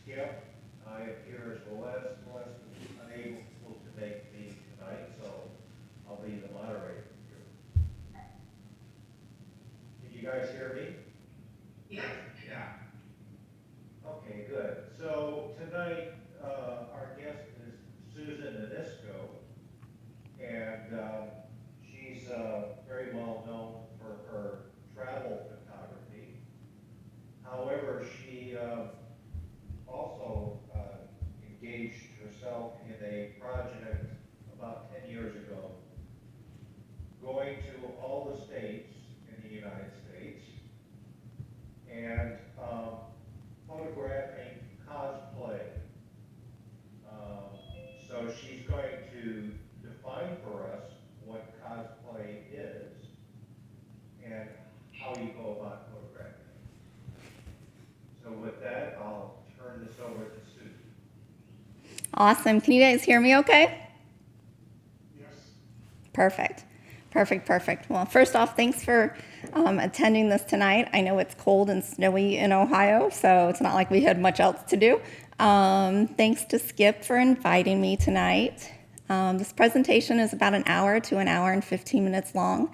Skip. I appear as Celeste. Celeste is unable to make me tonight, so I'll be the moderator here. Can you guys hear me? Yeah. Okay, good. So tonight, our guest is Susan Onysko, and she's very well known for her travel photography. However, she also engaged herself in a project about 10 years ago, going to all the states in the United States and photographing cosplay. So she's going to define for us what cosplay is and how you go about photographing. So with that, I'll turn this over to Susan. Awesome. Can you guys hear me okay? Yes. Perfect. Perfect. Well, first off, thanks for attending this tonight. I know it's cold and snowy in Ohio, so it's not like we had much else to do. Thanks to Skip for inviting me tonight. This presentation is about an hour to an hour and 15 minutes long,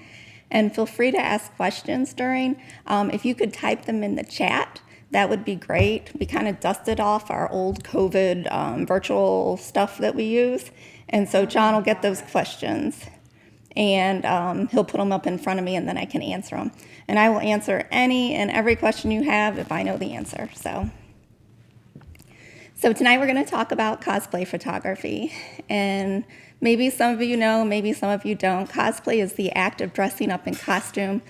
and feel free to ask questions during. If you could type them in the chat, that would be great. We kind of dusted off our old COVID virtual stuff that we use, and so John will get those questions. And he'll put them up in front of me, and then I can answer them. And I will answer any and every question you have if I know the answer. So tonight we're going to talk about cosplay photography. And maybe some of you know, maybe some of you don't. Cosplay is the act of dressing up in costume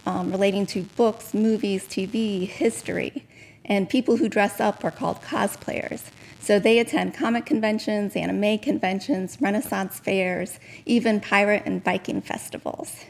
relating to books, movies, TV, history. And people who dress up are called cosplayers. So they attend comic conventions, anime conventions, Renaissance fairs, even pirate and Viking festivals.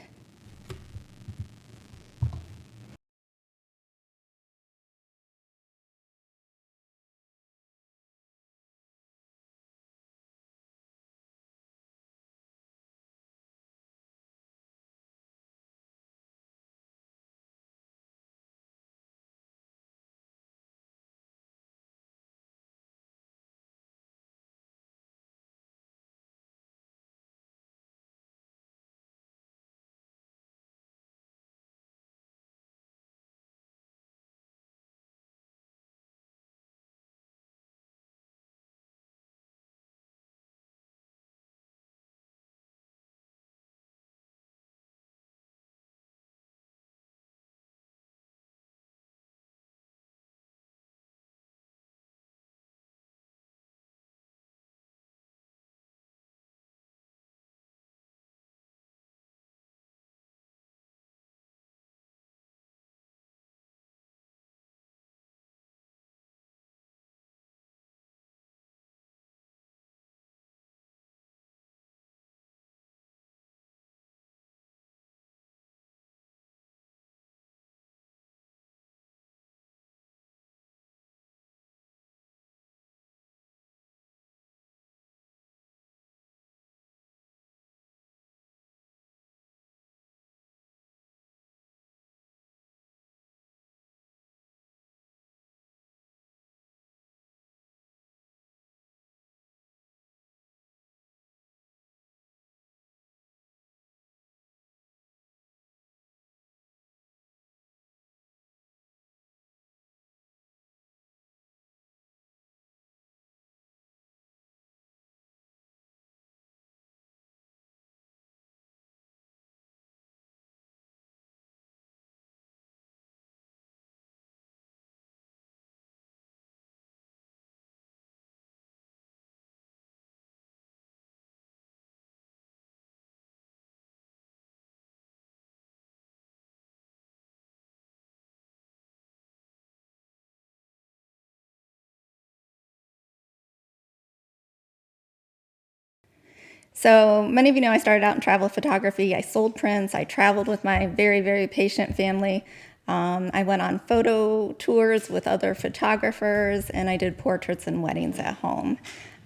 So many of you know I started out in travel photography. I sold prints. I traveled with my very patient family. I went on photo tours with other photographers, and I did portraits and weddings at home.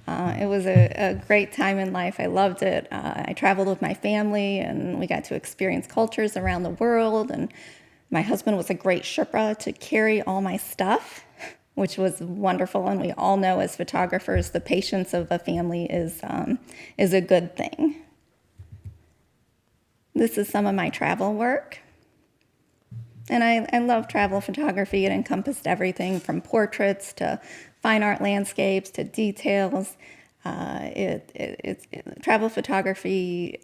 It was a great time in life. I loved it. I traveled with my family, and we got to experience cultures around the world. And my husband was a great Sherpa to carry all my stuff which was wonderful. And we all know as photographers, the patience of a family is a good thing. This is some of my travel work. And I love travel photography. It encompassed everything from portraits to fine art landscapes to details. Travel photography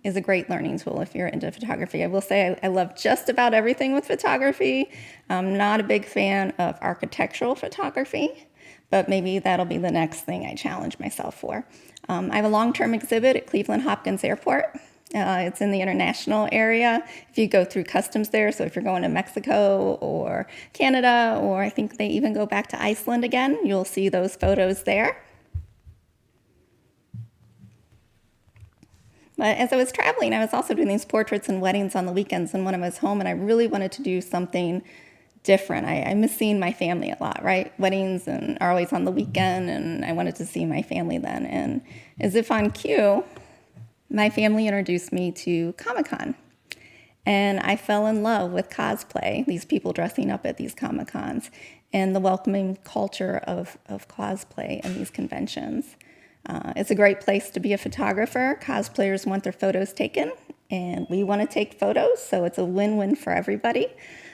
is a great learning tool if you're into photography. I will say I love just about everything with photography. I'm not a big fan of architectural photography, but maybe that'll be the next thing I challenge myself for. I have a long-term exhibit at Cleveland Hopkins Airport. It's in the international area. If you go through customs there, so if you're going to Mexico or Canada, or I think they even go back to Iceland again, you'll see those photos there. But as I was traveling, I was also doing these portraits and weddings on the weekends and when I was home, and I really wanted to do something different. I miss seeing my family a lot, right? Weddings are always on the weekend, and I wanted to see my family then. And as if on cue, my family introduced me to Comic-Con, and I fell in love with cosplay, these people dressing up at these Comic-Cons, and the welcoming culture of cosplay and these conventions. It's a great place to be a photographer. Cosplayers want their photos taken, and we want to take photos, so it's a win-win for everybody.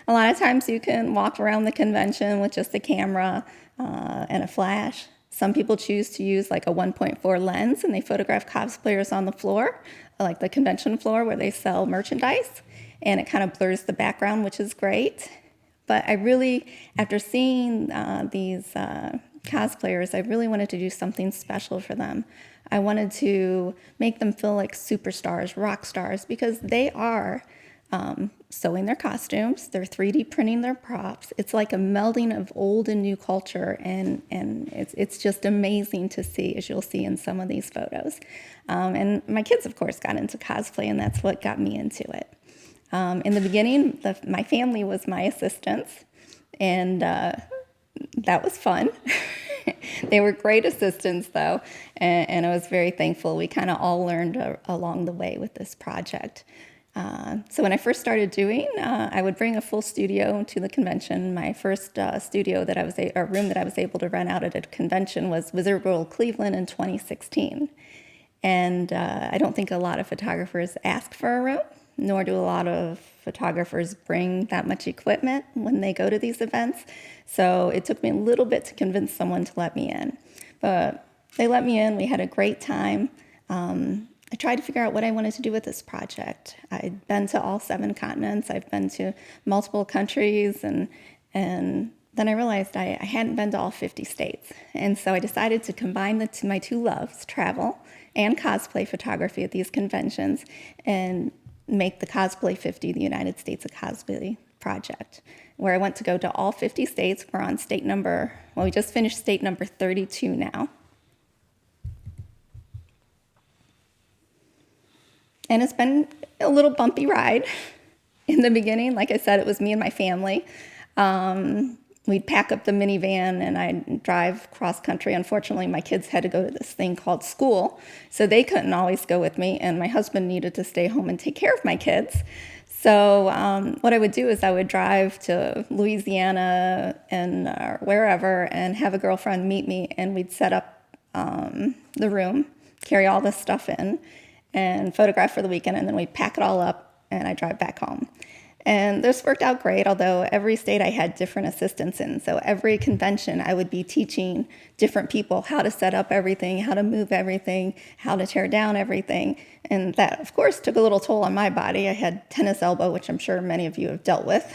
A lot of times you can walk around the convention with just a camera and a flash. Some people choose to use like a 1.4 lens, and they photograph cosplayers on the floor, like the convention floor where they sell merchandise, and it kind of blurs the background, which is great. But I really, after seeing these cosplayers, I really wanted to do something special for them. I wanted to make them feel like superstars, rock stars, because they are sewing their costumes, they're 3D printing their props. It's like a melding of old and new culture, and it's just amazing to see, as you'll see in some of these photos. And my kids, of course, got into cosplay, and that's what got me into it. In the beginning, my family was my assistants, and that was fun. They were great assistants, though, and I was very thankful. We kind of all learned along the way with this project. So when I first started doing, I would bring a full studio to the convention. My first studio that room that I was able to rent out at a convention was Wizard World Cleveland in 2016. And I don't think a lot of photographers ask for a room, nor do a lot of photographers bring that much equipment when they go to these events. So it took me a little bit to convince someone to let me in. But they let me in. We had a great time. I tried to figure out what I wanted to do with this project. I'd been to all 7 continents. I've been to multiple countries, and then I realized I hadn't been to all 50 states. And so I decided to combine my two loves, travel and cosplay photography at these conventions, and make the Cosplay 50 the United States of Cosplay project, where I went to go to all 50 states. We're on we just finished state number 32 now. And it's been a little bumpy ride in the beginning. Like I said, it was me and my family. We'd pack up the minivan and I'd drive cross country. Unfortunately, my kids had to go to this thing called school, so they couldn't always go with me, and my husband needed to stay home and take care of my kids. So what I would do is I would drive to Louisiana and wherever and have a girlfriend meet me, and we'd set up the room, carry all this stuff in, and photograph for the weekend, and then we'd pack it all up and I'd drive back home. And this worked out great, although every state I had different assistants in. So every convention I would be teaching different people how to set up everything, how to move everything, how to tear down everything. And that, of course, took a little toll on my body. I had tennis elbow, which I'm sure many of you have dealt with,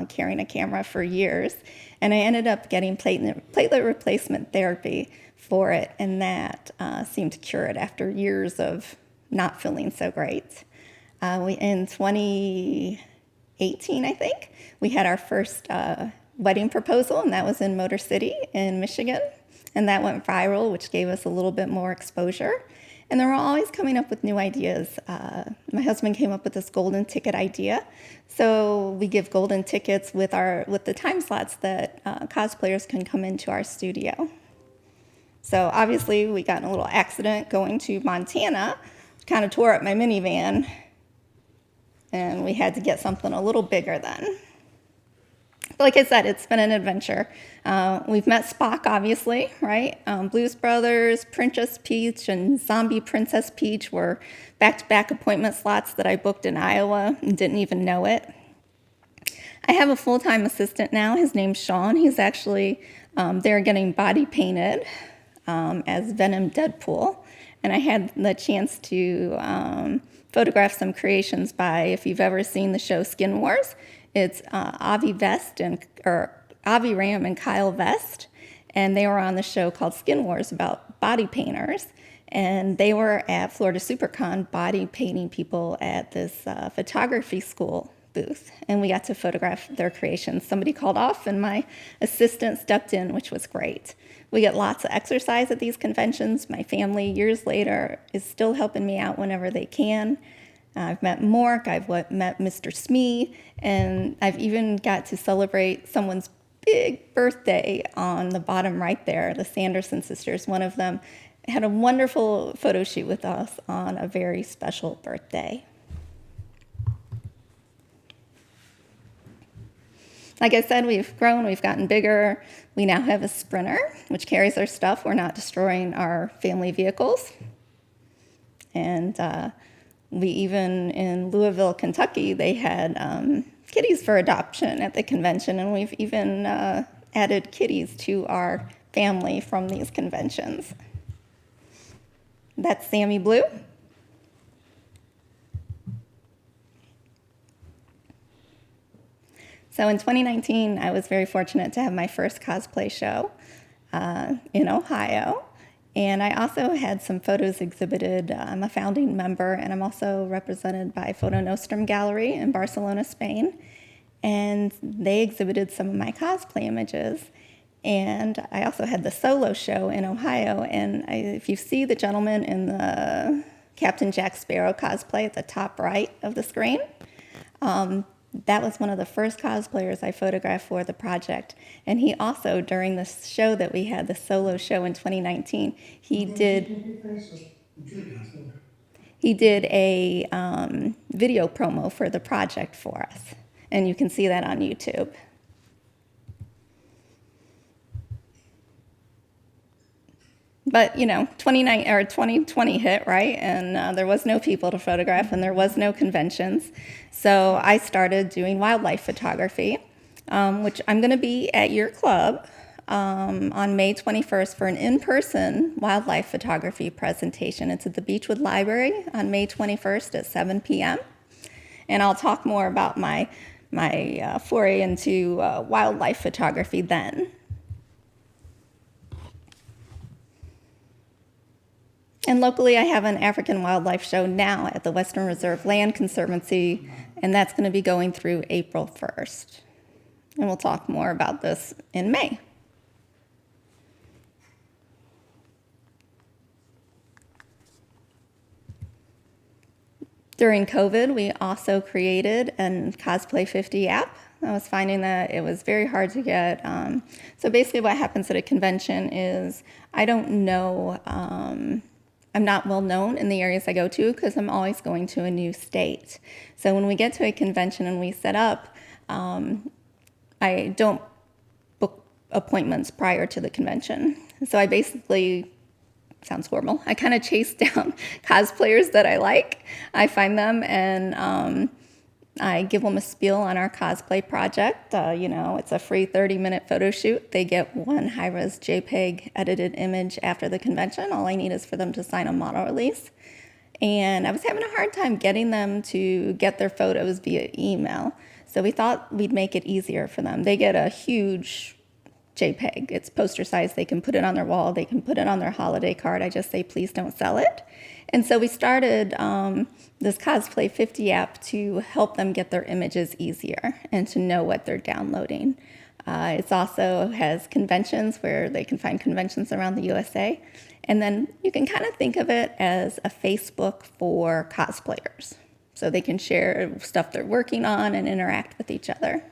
carrying a camera for years. And I ended up getting platelet replacement therapy for it, and that seemed to cure it after years of not feeling so great. In 2018, I think, we had our first wedding proposal, and that was in Motor City in Michigan. And that went viral, which gave us a little bit more exposure. And they were always coming up with new ideas. My husband came up with this golden ticket idea. So we give golden tickets with the time slots that cosplayers can come into our studio. So obviously we got in a little accident going to Montana, kind of tore up my minivan, and we had to get something a little bigger then. But like I said, it's been an adventure. We've met Spock, obviously, right? Blues Brothers, Princess Peach, and Zombie Princess Peach were back-to-back appointment slots that I booked in Iowa and didn't even know it. I have a full-time assistant now. His name's Sean. He's actually there getting body painted as Venom Deadpool. And I had the chance to photograph some creations by, if you've ever seen the show Skin Wars, it's Avi Ram and Kyle Vest. And they were on the show called Skin Wars about body painters. And they were at Florida SuperCon body painting people at this photography school booth. And we got to photograph their creations. Somebody called off and my assistant stepped in, which was great. We get lots of exercise at these conventions. My family, years later, is still helping me out whenever they can. I've met Mork, I've met Mr. Smee, and I've even got to celebrate someone's big birthday on the bottom right there, the Sanderson sisters. One of them had a wonderful photo shoot with us on a very special birthday. Like I said, we've grown, we've gotten bigger. We now have a Sprinter, which carries our stuff. We're not destroying our family vehicles. And we even, in Louisville, Kentucky, they had kitties for adoption at the convention, and we've even added kitties to our family from these conventions. That's Sammy Blue. So in 2019, I was very fortunate to have my first cosplay show in Ohio. And I also had some photos exhibited. I'm a founding member, and I'm also represented by Photo Nostrum Gallery in Barcelona, Spain. And they exhibited some of my cosplay images. And I also had the solo show in Ohio. And if you see the gentleman in the Captain Jack Sparrow cosplay at the top right of the screen, that was one of the first cosplayers I photographed for the project. And he also, during the show that we had, the solo show in 2019, he did a video promo for the project for us. And you can see that on YouTube. But, 2020 hit, right? And there was no people to photograph, and there was no conventions. So I started doing wildlife photography, which I'm going to be at your club on May 21st for an in-person wildlife photography presentation. It's at the Beechwood Library on May 21st at 7 p.m. And I'll talk more about my foray into wildlife photography then. And locally, I have an African wildlife show now at the Western Reserve Land Conservancy, and that's going to be going through April 1st. And we'll talk more about this in May. During COVID, we also created a Cosplay 50 app. I was finding that it was very hard to get. So basically what happens at a convention is I don't know, I'm not well known in the areas I go to because I'm always going to a new state. So when we get to a convention and we set up, I don't book appointments prior to the convention. So I basically, sounds horrible, I kind of chase down cosplayers that I like. I find them and I give them a spiel on our cosplay project. It's a free 30-minute photo shoot. They get one high-res JPEG edited image after the convention. All I need is for them to sign a model release. And I was having a hard time getting them to get their photos via email. So we thought we'd make it easier for them. They get a huge JPEG. It's poster size. They can put it on their wall. They can put it on their holiday card. I just say, please don't sell it. And so we started this Cosplay 50 app to help them get their images easier and to know what they're downloading. It also has conventions where they can find conventions around the USA. And then you can kind of think of it as a Facebook for cosplayers. So they can share stuff they're working on and interact with each other.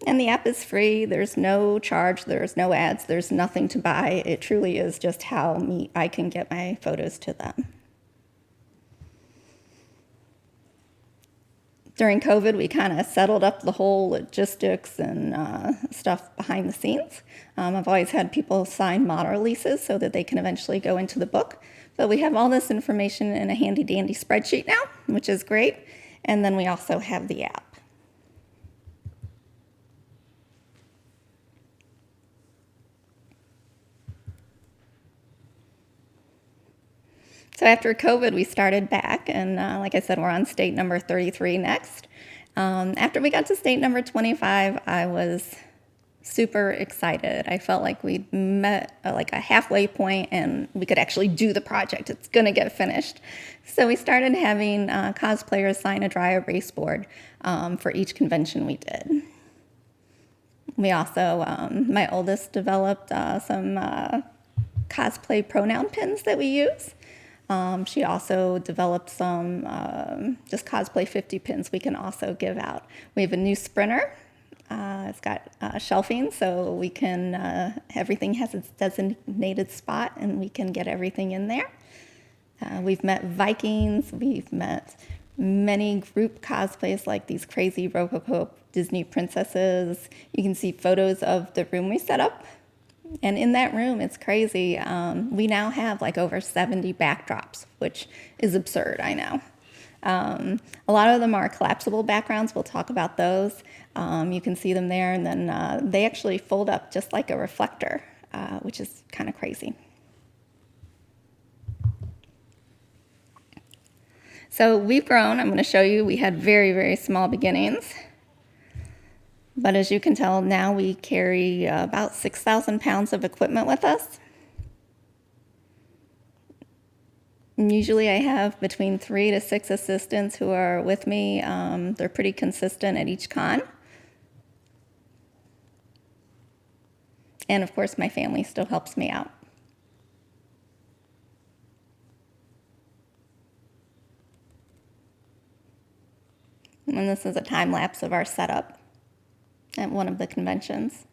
And the app is free. There's no charge. There's no ads. There's nothing to buy. It truly is just how I can get my photos to them. During COVID, we kind of settled up the whole logistics and stuff behind the scenes. I've always had people sign model releases so that they can eventually go into the book. But we have all this information in a handy dandy spreadsheet now, which is great. And then we also have the app. So after COVID, we started back, and like I said, we're on state number 33 next. After we got to state number 25, I was super excited. I felt like we'd met like a halfway point and we could actually do the project. It's going to get finished. So we started having cosplayers sign a dry erase board for each convention we did. We also, my oldest developed some cosplay pronoun pins that we use. She also developed some just cosplay 50 pins we can also give out. We have a new sprinter. It's got shelving, so we can, everything has its designated spot and we can get everything in there. We've met Vikings, we've met many group cosplays like these crazy Rococo Disney princesses. You can see photos of the room we set up. And in that room, it's crazy. We now have like over 70 backdrops, which is absurd, I know. A lot of them are collapsible backgrounds. We'll talk about those. You can see them there, and then they actually fold up just like a reflector, which is kind of crazy. So we've grown. I'm going to show you. We had very, very small beginnings. But as you can tell, now we carry about 6,000 pounds of equipment with us. And usually I have between 3 to 6 assistants who are with me. They're pretty consistent at each con. And of course, my family still helps me out. And this is a time lapse of our setup at one of the conventions.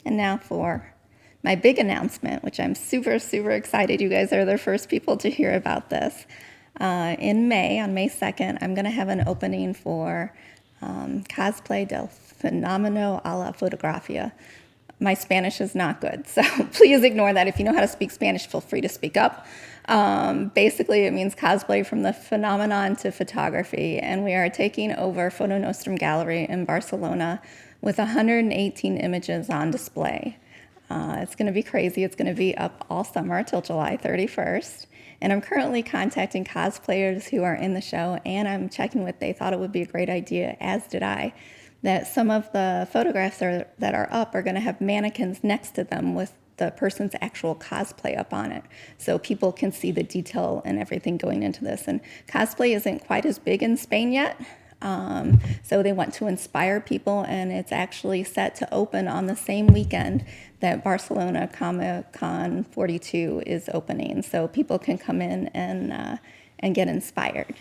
And now for my big announcement, which I'm super, super excited. You guys are the first people to hear about this. In May, on May 2nd, I'm going to have an opening for Cosplay del Fenomeno a la Fotografia. My Spanish is not good, so please ignore that. If you know how to speak Spanish, feel free to speak up. Basically, it means cosplay from the phenomenon to photography, and we are taking over Photo Nostrum Gallery in Barcelona with 118 images on display. It's going to be crazy. It's going to be up all summer till July 31st. And I'm currently contacting cosplayers who are in the show, and I'm checking what they thought it would be a great idea, as did I, that some of the photographs that are up are going to have mannequins next to them with the person's actual cosplay up on it, so people can see the detail and everything going into this. And cosplay isn't quite as big in Spain yet, so they want to inspire people, and it's actually set to open on the same weekend that Barcelona Comic-Con 42 is opening, so people can come in and get inspired.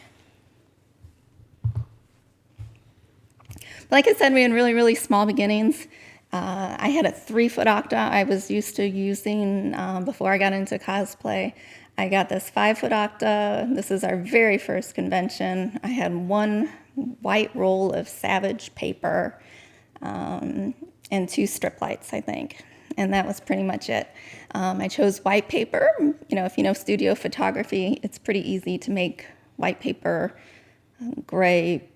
Like I said, we had really, really small beginnings. I had a 3-foot octa I was used to using before I got into cosplay. I got this 5-foot octa. This is our very first convention. I had 1 white roll of Savage paper and 2 strip lights, I think. And that was pretty much it. I chose white paper. You know, if you know studio photography, it's pretty easy to make white paper gray,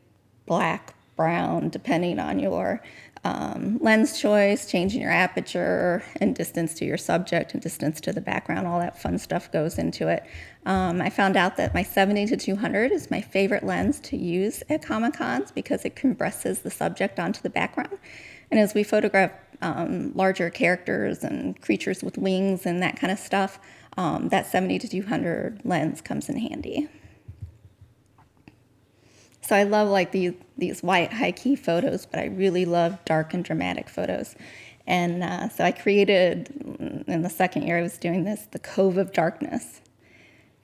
black, brown, depending on your lens choice, changing your aperture and distance to your subject and distance to the background. All that fun stuff goes into it. I found out that my 70-200 is my favorite lens to use at Comic-Cons because it compresses the subject onto the background. And as we photograph larger characters and creatures with wings and that kind of stuff, that 70-200 lens comes in handy. So I love like these white high-key photos, but I really love dark and dramatic photos. And so I created, in the second year I was doing this, the Cove of Darkness.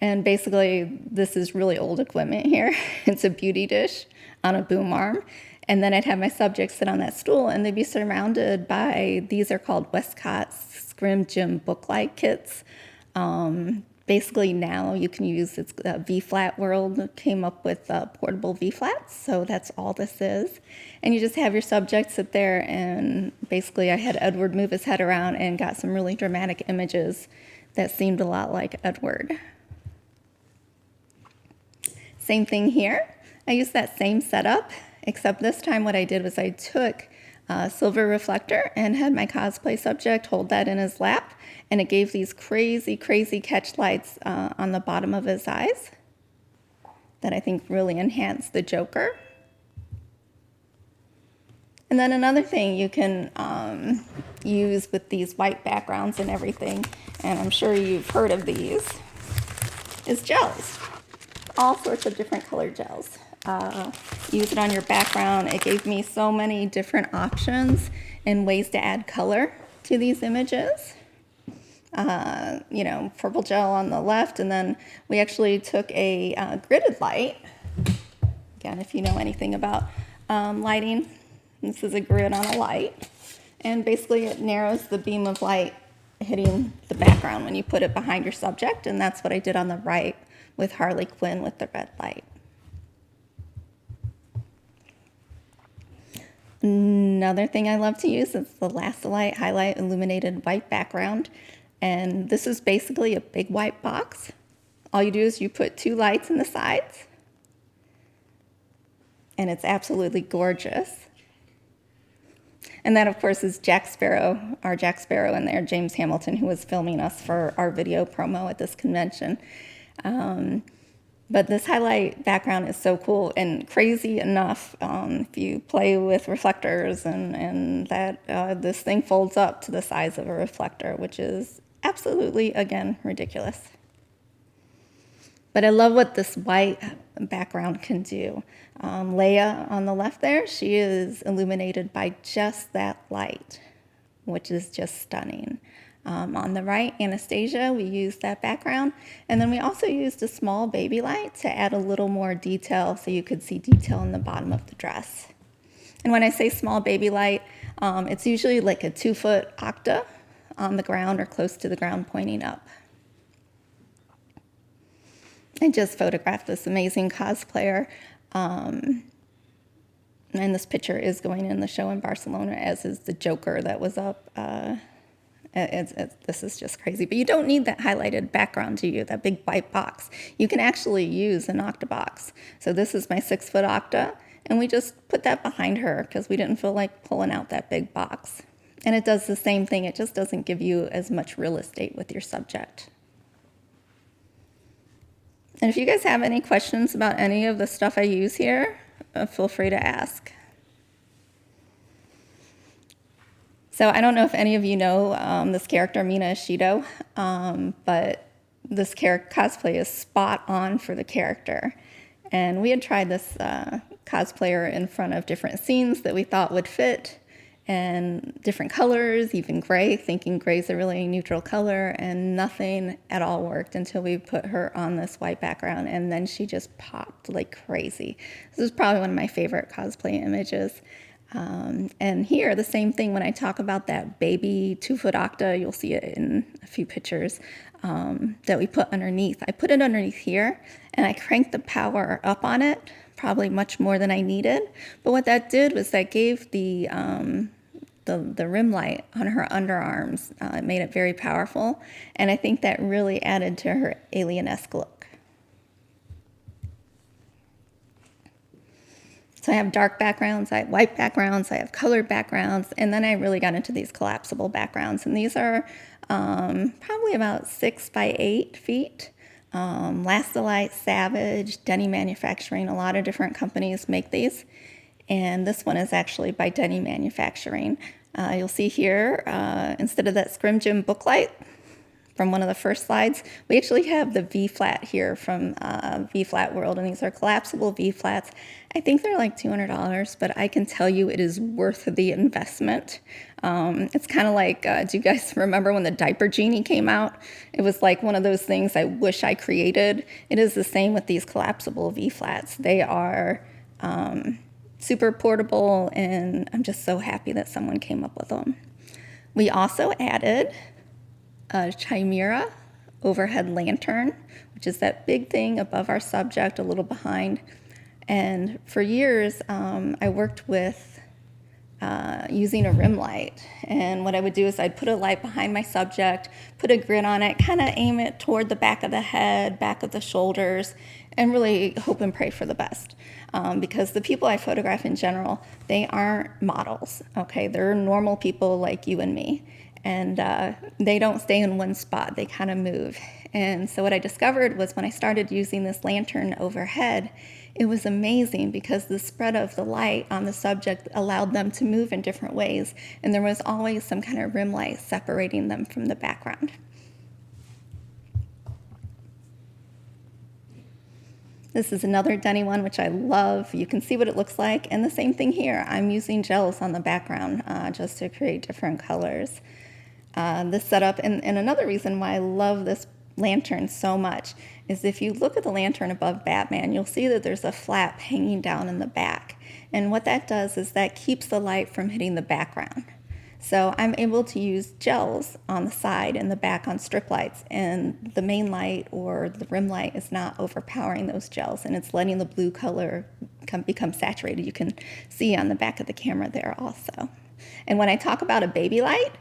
And basically, this is really old equipment here. It's a beauty dish on a boom arm. And then I'd have my subjects sit on that stool, and they'd be surrounded by, these are called Westcott Scrim Gym Booklight kits. Basically now you can use its V-flat world came up with portable V-flats, so that's all this is. And you just have your subject sit there, and basically I had Edward move his head around and got some really dramatic images that seemed a lot like Edward. Same thing here. I used that same setup, except this time what I did was I took a silver reflector and had my cosplay subject hold that in his lap, and it gave these crazy, crazy catch lights on the bottom of his eyes that I think really enhanced the Joker. And then another thing you can use with these white backgrounds and everything, and I'm sure you've heard of these, is gels. All sorts of different color gels. Use it on your background. It gave me so many different options and ways to add color to these images. Purple gel on the left, and then we actually took a gridded light. Again, if you know anything about lighting, this is a grid on a light, and basically it narrows the beam of light hitting the background when you put it behind your subject, and that's what I did on the right with Harley Quinn with the red light. Another thing I love to use is the Lastilite Highlight Illuminated White Background. And this is basically a big white box. All you do is you put 2 lights in the sides. And it's absolutely gorgeous. And that, of course, is Jack Sparrow, our Jack Sparrow in there, James Hamilton, who was filming us for our video promo at this convention. But this highlight background is so cool and crazy enough. If you play with reflectors and that this thing folds up to the size of a reflector, which is absolutely, again, ridiculous. But I love what this white background can do. Leia on the left there, she is illuminated by just that light, which is just stunning. On the right, Anastasia, we used that background. And then we also used a small baby light to add a little more detail so you could see detail in the bottom of the dress. And when I say small baby light, it's usually like a 2-foot octa on the ground or close to the ground pointing up. I just photographed this amazing cosplayer. And this picture is going in the show in Barcelona, as is the Joker that was up. This is just crazy. But you don't need that highlighted background, do you? That big white box. You can actually use an octabox. So this is my 6-foot octa, and we just put that behind her because we didn't feel like pulling out that big box. And it does the same thing. It just doesn't give you as much real estate with your subject. And if you guys have any questions about any of the stuff I use here, feel free to ask. So I don't know if any of you know this character, Mina Ishido, but this cosplay is spot on for the character. And we had tried this cosplayer in front of different scenes that we thought would fit, and different colors, even gray, thinking gray is a really neutral color, and nothing at all worked until we put her on this white background, and then she just popped like crazy. This is probably one of my favorite cosplay images. And here, the same thing, when I talk about that baby 2-foot octa, you'll see it in a few pictures, that we put underneath. I put it underneath here, and I cranked the power up on it, probably much more than I needed. But what that did was that gave the rim light on her underarms. It made it very powerful, and I think that really added to her alien-esque look. So I have dark backgrounds, I have white backgrounds, I have colored backgrounds, and then I really got into these collapsible backgrounds. And these are probably about 6 by 8 feet. Lastilite, Savage, Denny Manufacturing, a lot of different companies make these. And this one is actually by Denny Manufacturing. You'll see here, instead of that Scrim Jim booklight from one of the first slides, we actually have the V-flat here from V-flat World, and these are collapsible V-flats. I think they're like $200, but I can tell you it is worth the investment. It's kind of like, do you guys remember when the diaper genie came out? It was like one of those things I wish I created. It is the same with these collapsible V-flats. They are super portable, and I'm just so happy that someone came up with them. We also added a chimera overhead lantern, which is that big thing above our subject, a little behind. And for years, I worked with using a rim light. And what I would do is I'd put a light behind my subject, put a grid on it, kind of aim it toward the back of the head, back of the shoulders, and really hope and pray for the best. Because the people I photograph in general, they aren't models, okay? They're normal people like you and me. And they don't stay in one spot, they kind of move. And so what I discovered was when I started using this lantern overhead, it was amazing because the spread of the light on the subject allowed them to move in different ways, and there was always some kind of rim light separating them from the background. This is another Denny one, which I love. You can see what it looks like, and the same thing here. I'm using gels on the background just to create different colors. This setup, and another reason why I love this lantern so much is if you look at the lantern above Batman, you'll see that there's a flap hanging down in the back. And what that does is that keeps the light from hitting the background. So I'm able to use gels on the side and the back on strip lights, and the main light or the rim light is not overpowering those gels, and it's letting the blue color become saturated. You can see on the back of the camera there also. And when I talk about a baby light,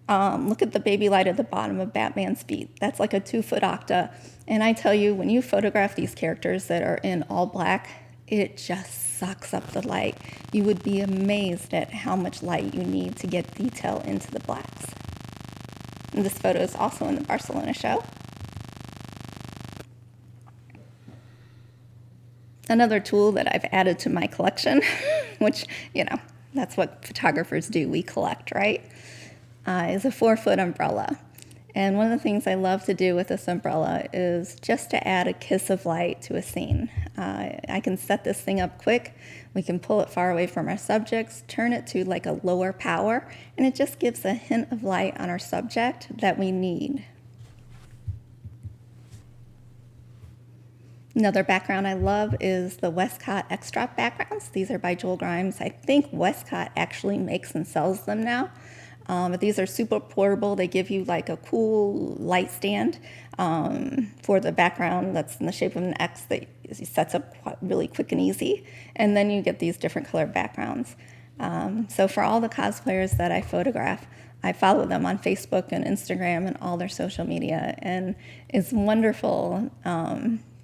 look at the baby light at the bottom of Batman's feet. That's like a 2-foot octa. And I tell you, when you photograph these characters that are in all black, it just sucks up the light. You would be amazed at how much light you need to get detail into the blacks. And this photo is also in the Barcelona show. Another tool that I've added to my collection, which, you know, that's what photographers do, we collect, right? Is a 4-foot umbrella. And one of the things I love to do with this umbrella is just to add a kiss of light to a scene. I can set this thing up quick. We can pull it far away from our subjects, turn it to like a lower power, and it just gives a hint of light on our subject that we need. Another background I love is the Westcott X-Drop backgrounds. These are by Joel Grimes. I think Westcott actually makes and sells them now. But these are super portable. They give you like a cool light stand for the background that's in the shape of an X that sets up really quick and easy. And then you get these different color backgrounds. So for all the cosplayers that I photograph, I follow them on Facebook and Instagram and all their social media. And it's wonderful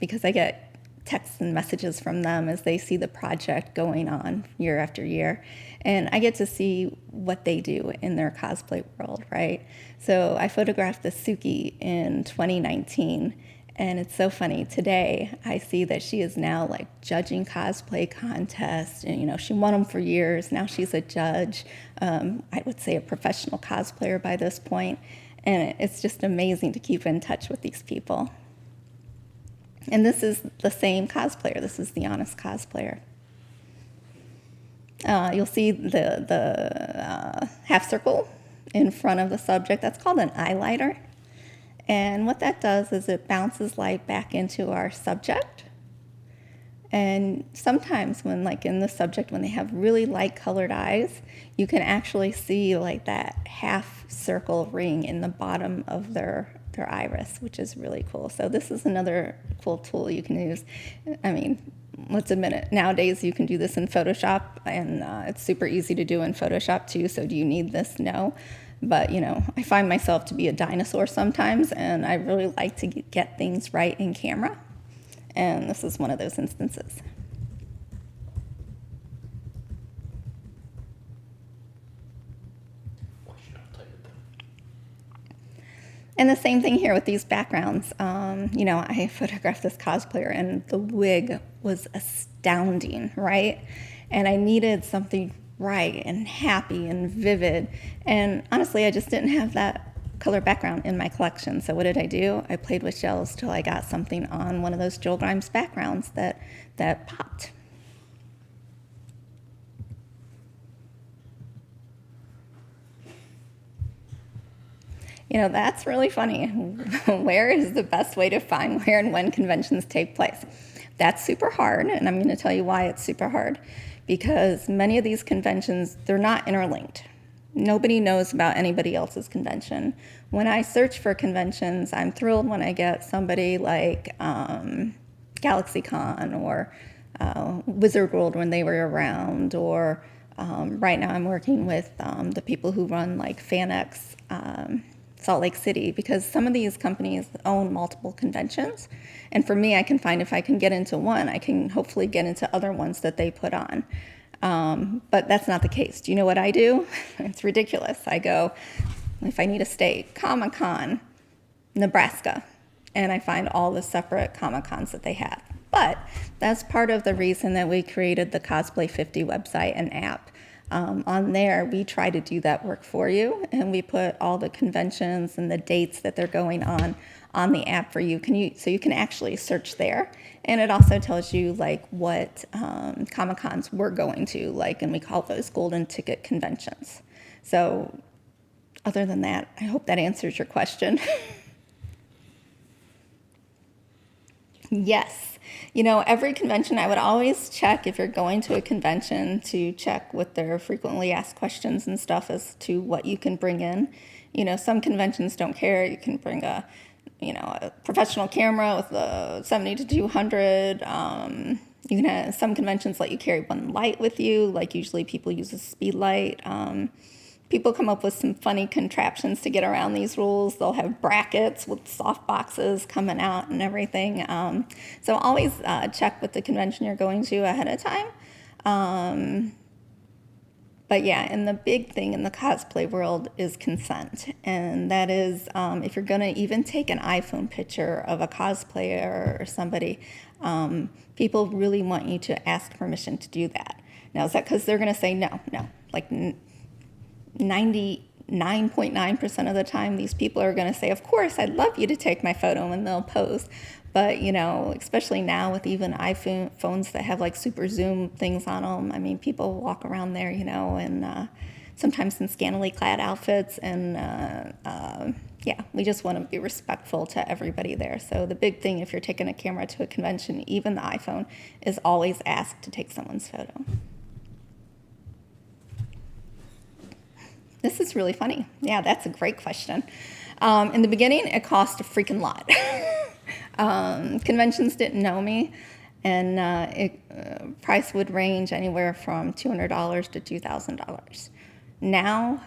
because I get texts and messages from them as they see the project going on year after year. And I get to see what they do in their cosplay world, right? So I photographed the Suki in 2019, and it's so funny. Today, I see that she is now like judging cosplay contests, and you know, she won them for years. Now she's a judge. I would say a professional cosplayer by this point. And it's just amazing to keep in touch with these people. And this is the same cosplayer. This is the Onysko cosplayer. You'll see the half circle in front of the subject. That's called an eyeliner. And what that does is it bounces light back into our subject. And sometimes when, like in the subject, when they have really light colored eyes, you can actually see like that half circle ring in the bottom of their iris, which is really cool. So this is another cool tool you can use. I mean, let's admit it, nowadays you can do this in Photoshop, and it's super easy to do in Photoshop too, so do you need this? No. But, you know, I find myself to be a dinosaur sometimes, and I really like to get things right in camera, and this is one of those instances. And the same thing here with these backgrounds. You know, I photographed this cosplayer and the wig was astounding, right? And I needed something bright and happy and vivid. And honestly, I just didn't have that color background in my collection. So what did I do? I played with gels till I got something on one of those Joel Grimes backgrounds that popped. You know, that's really funny. Where is the best way to find where and when conventions take place? That's super hard, and I'm going to tell you why it's super hard. Because many of these conventions, they're not interlinked. Nobody knows about anybody else's convention. when I search for conventions, I'm thrilled when I get somebody like GalaxyCon or Wizard World when they were around, or right now I'm working with the people who run like FanX Salt Lake City, because some of these companies own multiple conventions. And for me, I can find if I can get into one, I can hopefully get into other ones that they put on. But that's not the case. Do you know what I do? It's ridiculous. I go, if I need a state, Comic-Con, Nebraska, and I find all the separate Comic-Cons that they have. But that's part of the reason that we created the Cosplay 50 website and app. On there, we try to do that work for you, and we put all the conventions and the dates that they're going on the app for you. So you can actually search there, and it also tells you like what Comic-Cons we're going to, like, and we call those golden ticket conventions. So other than that, I hope that answers your question. Yes. You know, every convention, I would always check if you're going to a convention to check with their frequently asked questions and stuff as to what you can bring in. You know, some conventions don't care. You can bring a professional camera with a 70 to 200. You can have, some conventions let you carry one light with you. Like usually people use a speed light. People come up with some funny contraptions to get around these rules. They'll have brackets with soft boxes coming out and everything. So always check with the convention you're going to ahead of time. But yeah, and the big thing in the cosplay world is consent. And that is, if you're going to even take an iPhone picture of a cosplayer or somebody, people really want you to ask permission to do that. Now, is that because they're going to say no? No. Like 99.9% of the time, these people are going to say, of course, I'd love you to take my photo, and they'll pose. But, you know, especially now with even iPhones that have like super zoom things on them, I mean, people walk around there, you know, and sometimes in scantily clad outfits. And yeah, we just want to be respectful to everybody there. So the big thing, if you're taking a camera to a convention, even the iPhone, is always ask to take someone's photo. This is really funny. Yeah, that's a great question. In the beginning, it cost a freaking lot. Conventions didn't know me, and price would range anywhere from $200 to $2,000. Now,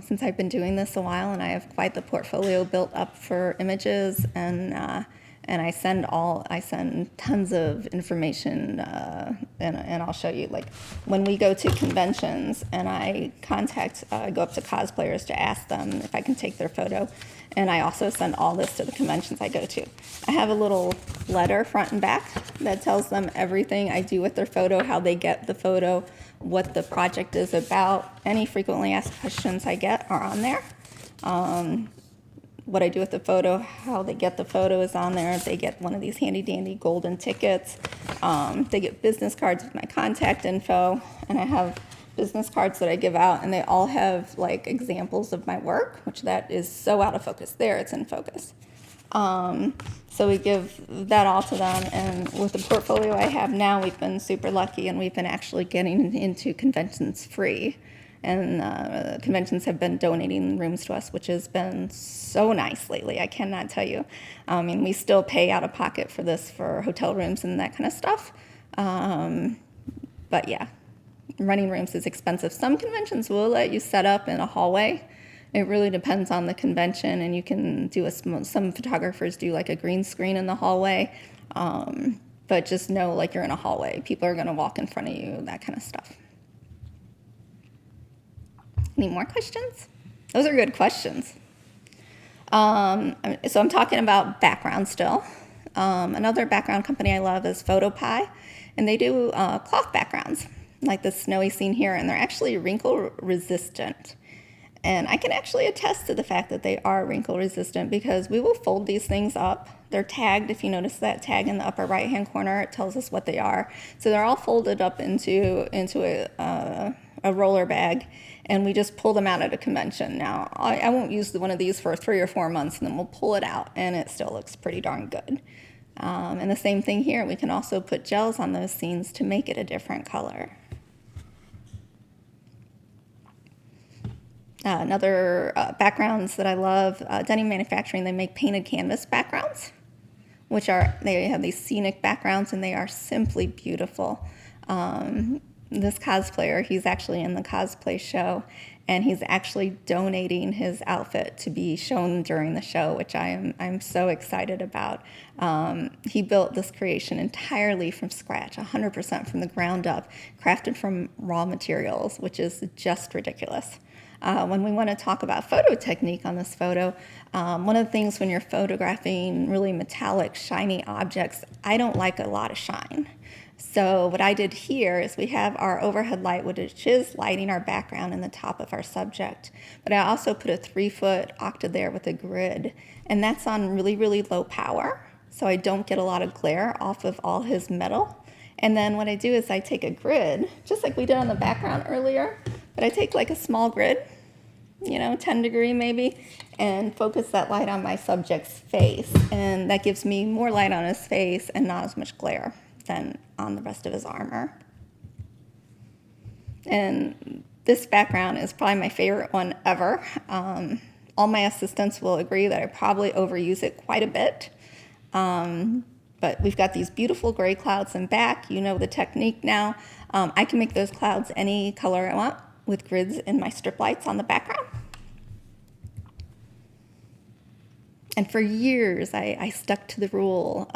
since I've been doing this a while, and I have quite the portfolio built up for images, and I send tons of information, and I'll show you, like, when we go to conventions and I go up to cosplayers to ask them if I can take their photo, and I also send all this to the conventions I go to. I have a little letter front and back that tells them everything I do with their photo, how they get the photo, what the project is about. Any frequently asked questions I get are on there. What I do with the photo, how they get the photo is on there. They get one of these handy dandy golden tickets. They get business cards with my contact info, and I have business cards that I give out, and they all have like examples of my work, which that is so out of focus. There, it's in focus. So we give that all to them, and with the portfolio I have now, we've been super lucky, and we've been actually getting into conventions free. And conventions have been donating rooms to us, which has been so nice lately. I cannot tell you. I mean, we still pay out of pocket for this, for hotel rooms and that kind of stuff. But yeah, running rooms is expensive. Some conventions will let you set up in a hallway. It really depends on the convention, and you can do some photographers do like a green screen in the hallway. But just know, like, you're in a hallway. People are going to walk in front of you, that kind of stuff. Any more questions? Those are good questions. So I'm talking about background still. Another background company I love is PhotoPie, and they do cloth backgrounds, like the snowy scene here, and they're actually wrinkle resistant. And I can actually attest to the fact that they are wrinkle resistant, because we will fold these things up. They're tagged. If you notice that tag in the upper right hand corner, it tells us what they are. So they're all folded up into a roller bag, and we just pull them out at a convention. Now, I won't use one of these for 3 or 4 months, and then we'll pull it out, and it still looks pretty darn good. And the same thing here. We can also put gels on those scenes to make it a different color. Another backgrounds that I love, Denny Manufacturing, they make painted canvas backgrounds, they have these scenic backgrounds and they are simply beautiful. This cosplayer, he's actually in the cosplay show and he's actually donating his outfit to be shown during the show, which I'm so excited about. He built this creation entirely from scratch, 100% from the ground up, crafted from raw materials, which is just ridiculous. When we want to talk about photo technique on this photo, one of the things when you're photographing really metallic, shiny objects, I don't like a lot of shine. So what I did here is we have our overhead light, which is lighting our background in the top of our subject. But I also put a 3-foot octa there with a grid, and that's on really, really low power, so I don't get a lot of glare off of all his metal. And then what I do is I take a grid, just like we did on the background earlier, but I take like a small grid, 10 degree maybe, and focus that light on my subject's face. And that gives me more light on his face and not as much glare than on the rest of his armor. And this background is probably my favorite one ever. All my assistants will agree that I probably overuse it quite a bit. But we've got these beautiful gray clouds in back. You know the technique now. I can make those clouds any color I want with grids and my strip lights on the background. And for years, I stuck to the rule.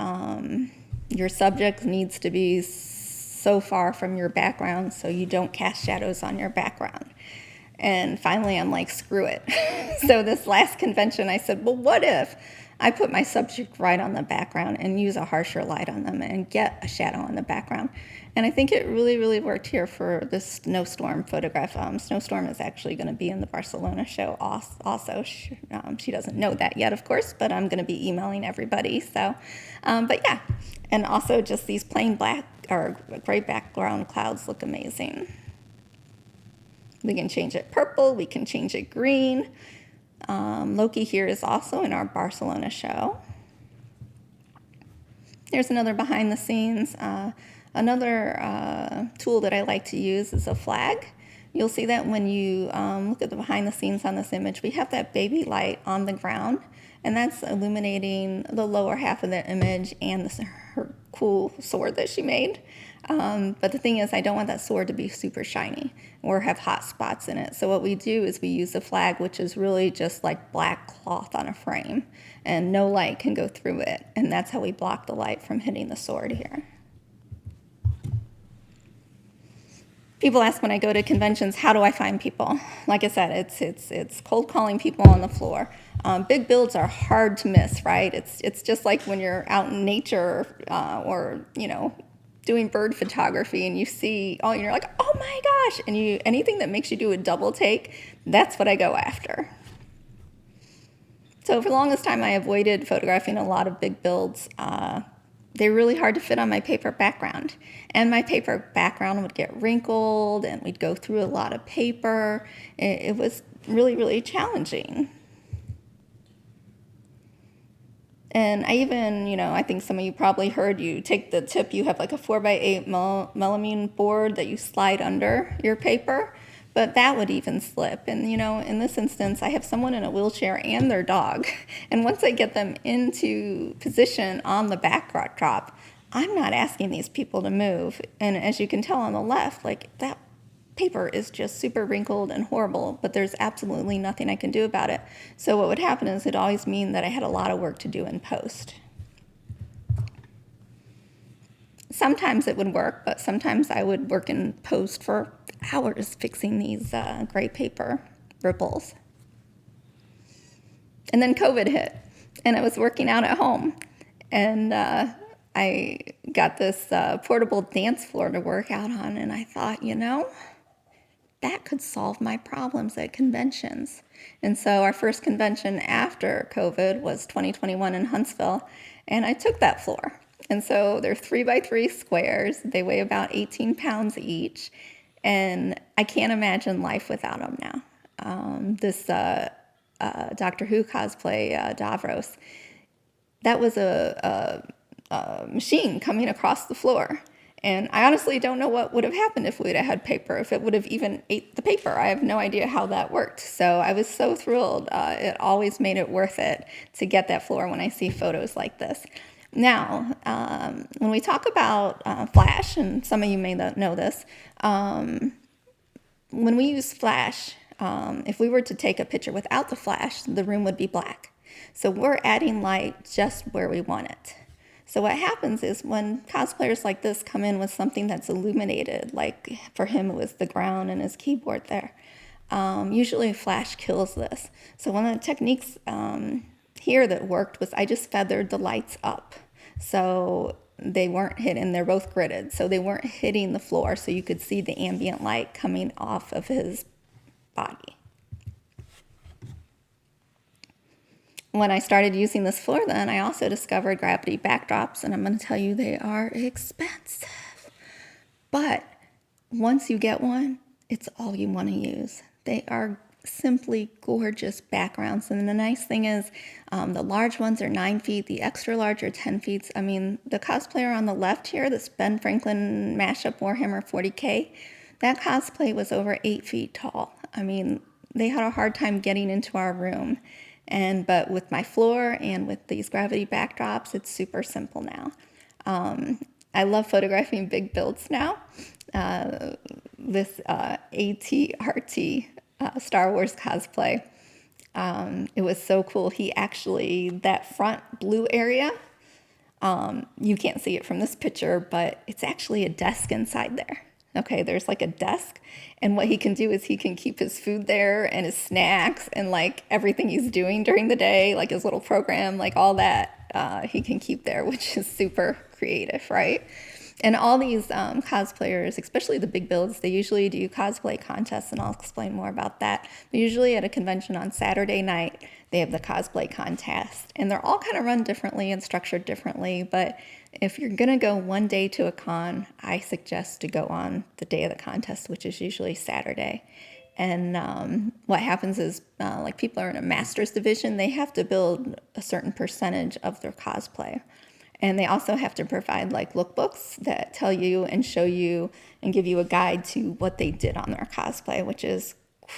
Your subject needs to be so far from your background so you don't cast shadows on your background. And finally, I'm like, screw it. So this last convention, I said, well, what if I put my subject right on the background and use a harsher light on them and get a shadow on the background? And I think it really, really worked here for this Snowstorm photograph. Snowstorm is actually going to be in the Barcelona show also. She doesn't know that yet, of course, but I'm going to be emailing everybody. So, but yeah, and also just these plain black or gray background clouds look amazing. We can change it purple. We can change it green. Loki here is also in our Barcelona show. Here's another behind the scenes. Another tool that I like to use is a flag. You'll see that when you look at the behind the scenes on this image, we have that baby light on the ground, and that's illuminating the lower half of the image and her cool sword that she made. But the thing is, I don't want that sword to be super shiny or have hot spots in it. So what we do is we use a flag, which is really just like black cloth on a frame, and no light can go through it. And that's how we block the light from hitting the sword here. People ask when I go to conventions, how do I find people? Like I said, it's cold calling people on the floor. Big builds are hard to miss, right? It's just like when you're out in nature or doing bird photography and you see, and you're like, oh my gosh, and anything that makes you do a double take, that's what I go after. So for the longest time, I avoided photographing a lot of big builds. They're really hard to fit on my paper background. And my paper background would get wrinkled and we'd go through a lot of paper. It was really, really challenging. And I even, I think some of you probably heard, you take the tip, you have like a 4x8 melamine board that you slide under your paper, but that would even slip. And, in this instance, I have someone in a wheelchair and their dog. And once I get them into position on the backdrop, I'm not asking these people to move. And as you can tell on the left, like that paper is just super wrinkled and horrible, but there's absolutely nothing I can do about it. So what would happen is it'd always mean that I had a lot of work to do in post. Sometimes it would work, but sometimes I would work in post for hours fixing these gray paper ripples. And then COVID hit, and I was working out at home, and I got this portable dance floor to work out on, and I thought, that could solve my problems at conventions. And so our first convention after COVID was 2021 in Huntsville, and I took that floor. And so they're 3x3 squares. They weigh about 18 pounds each, and I can't imagine life without them now. This Doctor Who cosplay, Davros, that was a machine coming across the floor. And I honestly don't know what would have happened if we'd have had paper, if it would have even ate the paper. I have no idea how that worked. So I was so thrilled. It always made it worth it to get that floor when I see photos like this. Now, when we talk about flash, and some of you may not know this, when we use flash, if we were to take a picture without the flash, the room would be black. So we're adding light just where we want it. So what happens is when cosplayers like this come in with something that's illuminated, like for him it was the ground and his keyboard there, usually flash kills this. So one of the techniques here that worked was I just feathered the lights up. So they weren't hitting, they're both gridded, so they weren't hitting the floor, so you could see the ambient light coming off of his body. When I started using this floor then, I also discovered gravity backdrops, and I'm going to tell you they are expensive. But once you get one, it's all you want to use. They are simply gorgeous backgrounds. And the nice thing is the large ones are 9 feet, the extra large are 10 feet. I mean, the cosplayer on the left here, this Ben Franklin mashup Warhammer 40K, that cosplay was over 8 feet tall. I mean, they had a hard time getting into our room. But with my floor and with these gravity backdrops, it's super simple now. I love photographing big builds now. This ATRT Star Wars cosplay, it was so cool. He actually, that front blue area, you can't see it from this picture, but it's actually a desk inside there. Okay, there's like a desk, and what he can do is he can keep his food there and his snacks and like everything he's doing during the day, like his little program, like all that, he can keep there, which is super creative, right? And all these cosplayers, especially the big builds, they usually do cosplay contests, and I'll explain more about that. But usually at a convention on Saturday night, they have the cosplay contest, and they're all kind of run differently and structured differently, but if you're going to go one day to a con, I suggest to go on the day of the contest, which is usually Saturday. And what happens is, like people are in a master's division, they have to build a certain percentage of their cosplay. And they also have to provide like lookbooks that tell you and show you and give you a guide to what they did on their cosplay, which is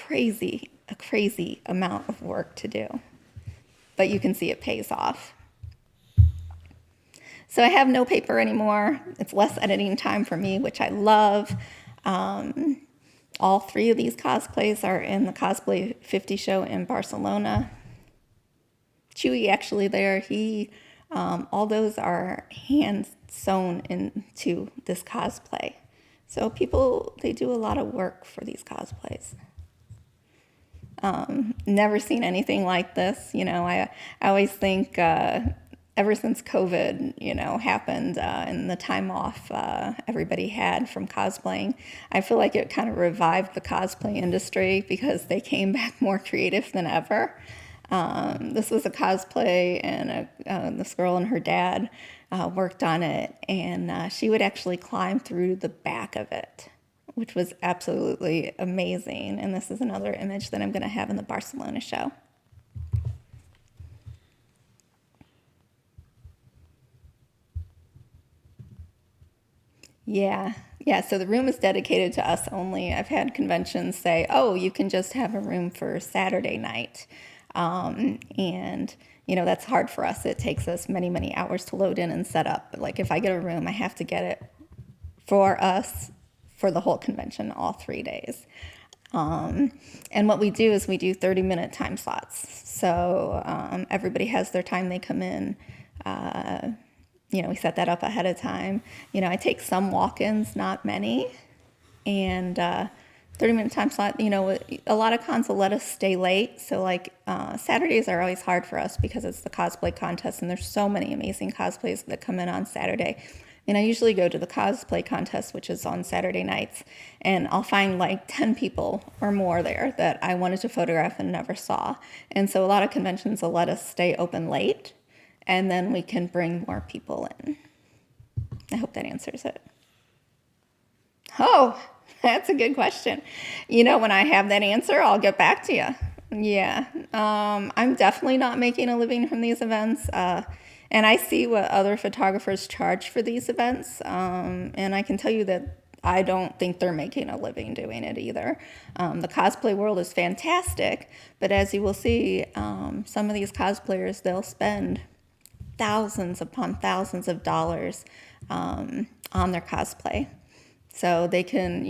a crazy amount of work to do. But you can see it pays off. So I have no paper anymore. It's less editing time for me, which I love. All 3 of these cosplays are in the Cosplay 50 show in Barcelona. Chewy actually there, all those are hand sewn into this cosplay. So people, they do a lot of work for these cosplays. Never seen anything like this. You know, I always think ever since COVID, happened and the time off everybody had from cosplaying, I feel like it kind of revived the cosplay industry because they came back more creative than ever. This was a cosplay, and this girl and her dad worked on it, and she would actually climb through the back of it, which was absolutely amazing. And this is another image that I'm going to have in the Barcelona show. Yeah, so the room is dedicated to us only. I've had conventions say, oh, you can just have a room for Saturday night. And, that's hard for us. It takes us many, many hours to load in and set up. But like if I get a room, I have to get it for us for the whole convention, all 3 days. And what we do is we do 30-minute time slots. So everybody has their time they come in. We set that up ahead of time. I take some walk-ins, not many. And 30-minute time slot, a lot of cons will let us stay late. So like Saturdays are always hard for us because it's the cosplay contest, and there's so many amazing cosplays that come in on Saturday. And I usually go to the cosplay contest, which is on Saturday nights, and I'll find like 10 people or more there that I wanted to photograph and never saw. And so a lot of conventions will let us stay open late, and then we can bring more people in. I hope that answers it. Oh, that's a good question. When I have that answer, I'll get back to you. Yeah, I'm definitely not making a living from these events. And I see what other photographers charge for these events, and I can tell you that I don't think they're making a living doing it either. The cosplay world is fantastic, but as you will see, some of these cosplayers, they'll spend thousands upon thousands of dollars on their cosplay. So they can,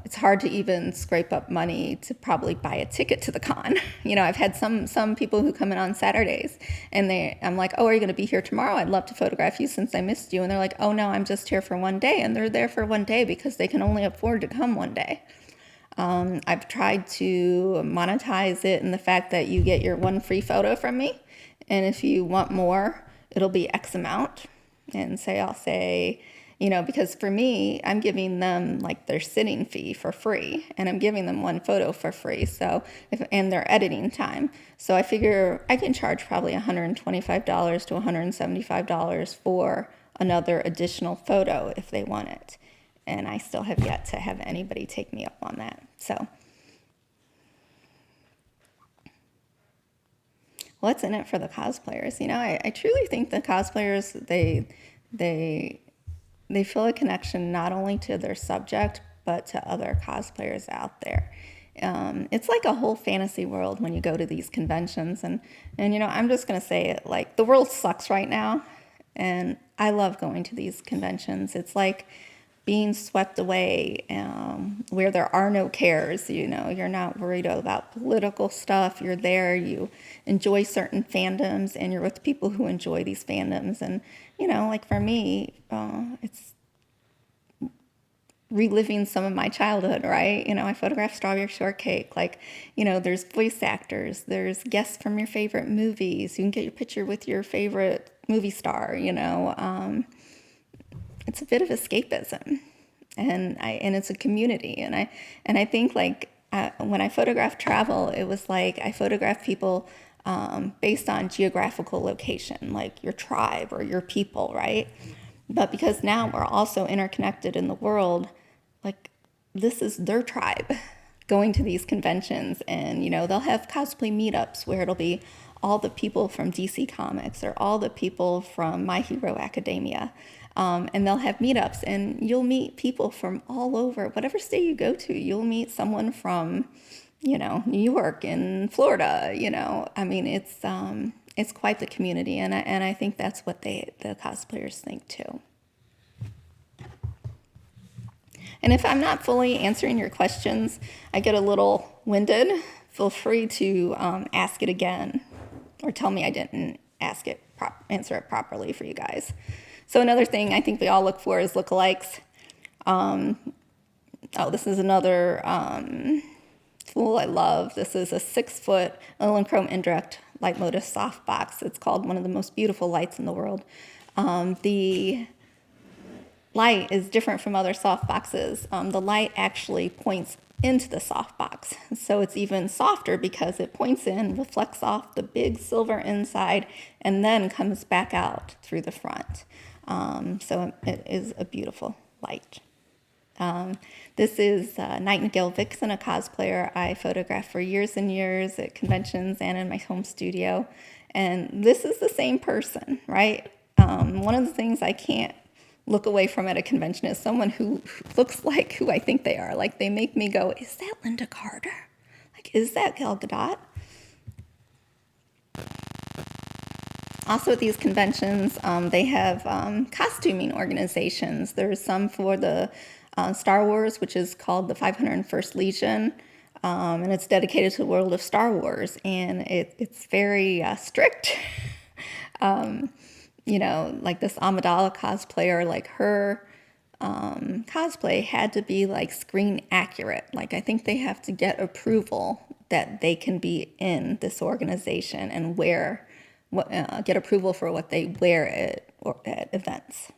it's hard to even scrape up money to probably buy a ticket to the con. I've had some people who come in on Saturdays and I'm like, oh, are you going to be here tomorrow? I'd love to photograph you since I missed you. And they're like, oh no, I'm just here for one day. And they're there for one day because they can only afford to come one day. I've tried to monetize it in the fact that you get your one free photo from me. And if you want more, it'll be X amount. And I'll say, because for me, I'm giving them like their sitting fee for free, and I'm giving them one photo for free. And their editing time. So I figure I can charge probably $125 to $175 for another additional photo if they want it. And I still have yet to have anybody take me up on that. So what's in it for the cosplayers? I truly think the cosplayers, they feel a connection not only to their subject, but to other cosplayers out there. It's like a whole fantasy world when you go to these conventions. And I'm just going to say it, like, the world sucks right now. And I love going to these conventions. It's like being swept away where there are no cares. You're not worried about political stuff. You're there, you enjoy certain fandoms, and you're with people who enjoy these fandoms. And like for me, it's reliving some of my childhood, right? I photographed Strawberry Shortcake. Like, there's voice actors, there's guests from your favorite movies. You can get your picture with your favorite movie star. It's a bit of escapism, and it's a community. And I think, like, when I photographed travel, it was like I photographed people based on geographical location, like your tribe or your people, right? But because now we're also interconnected in the world, like, this is their tribe going to these conventions. And they'll have cosplay meetups where it'll be all the people from DC Comics or all the people from My Hero Academia. And they'll have meetups, and you'll meet people from all over. Whatever state you go to, you'll meet someone from, New York and Florida. I mean, it's quite the community, and I think that's what the cosplayers think too. And if I'm not fully answering your questions, I get a little winded, feel free to ask it again, or tell me I didn't answer it properly for you guys. So another thing I think we all look for is lookalikes. This is another tool I love. This is a 6-foot aluminum chrome indirect light modus softbox. It's called one of the most beautiful lights in the world. The light is different from other softboxes. The light actually points into the softbox. So it's even softer because it points in, reflects off the big silver inside, and then comes back out through the front. So it is a beautiful light. This is Nightingale Vixen, a cosplayer I photographed for years and years at conventions and in my home studio. And this is the same person, right? One of the things I can't look away from at a convention is someone who looks like who I think they are. Like, they make me go, is that Linda Carter? Like, is that Gal Gadot? Also at these conventions, they have costuming organizations. There's some for the Star Wars, which is called the 501st Legion, and it's dedicated to the world of Star Wars, and it's very strict. Like this Amidala cosplayer, like her cosplay had to be like screen accurate. Like, I think they have to get approval that they can be in this organization and get approval for what they wear at events.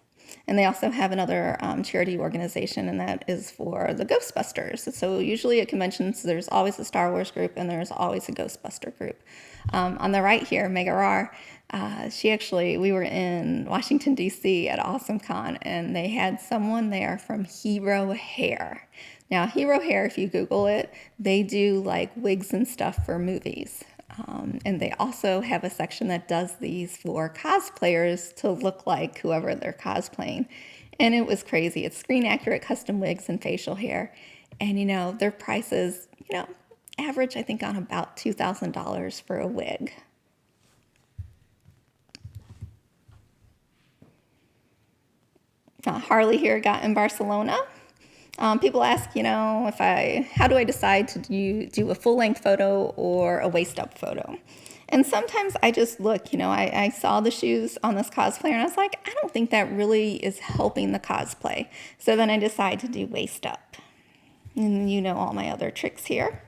And they also have another charity organization, and that is for the Ghostbusters. So usually at conventions, there's always a Star Wars group and there's always a Ghostbuster group. On the right here, Mega Rar, we were in Washington, D.C. at AwesomeCon, and they had someone there from Hero Hair. Now, Hero Hair, if you Google it, they do like wigs and stuff for movies. And they also have a section that does these for cosplayers to look like whoever they're cosplaying. And it was crazy. It's screen accurate custom wigs and facial hair. And, their prices, average, I think, on about $2,000 for a wig. Harley here got in Barcelona. People ask, how do I decide to do a full-length photo or a waist-up photo? And sometimes I just look, I saw the shoes on this cosplayer and I was like, I don't think that really is helping the cosplay. So then I decide to do waist-up. And all my other tricks here.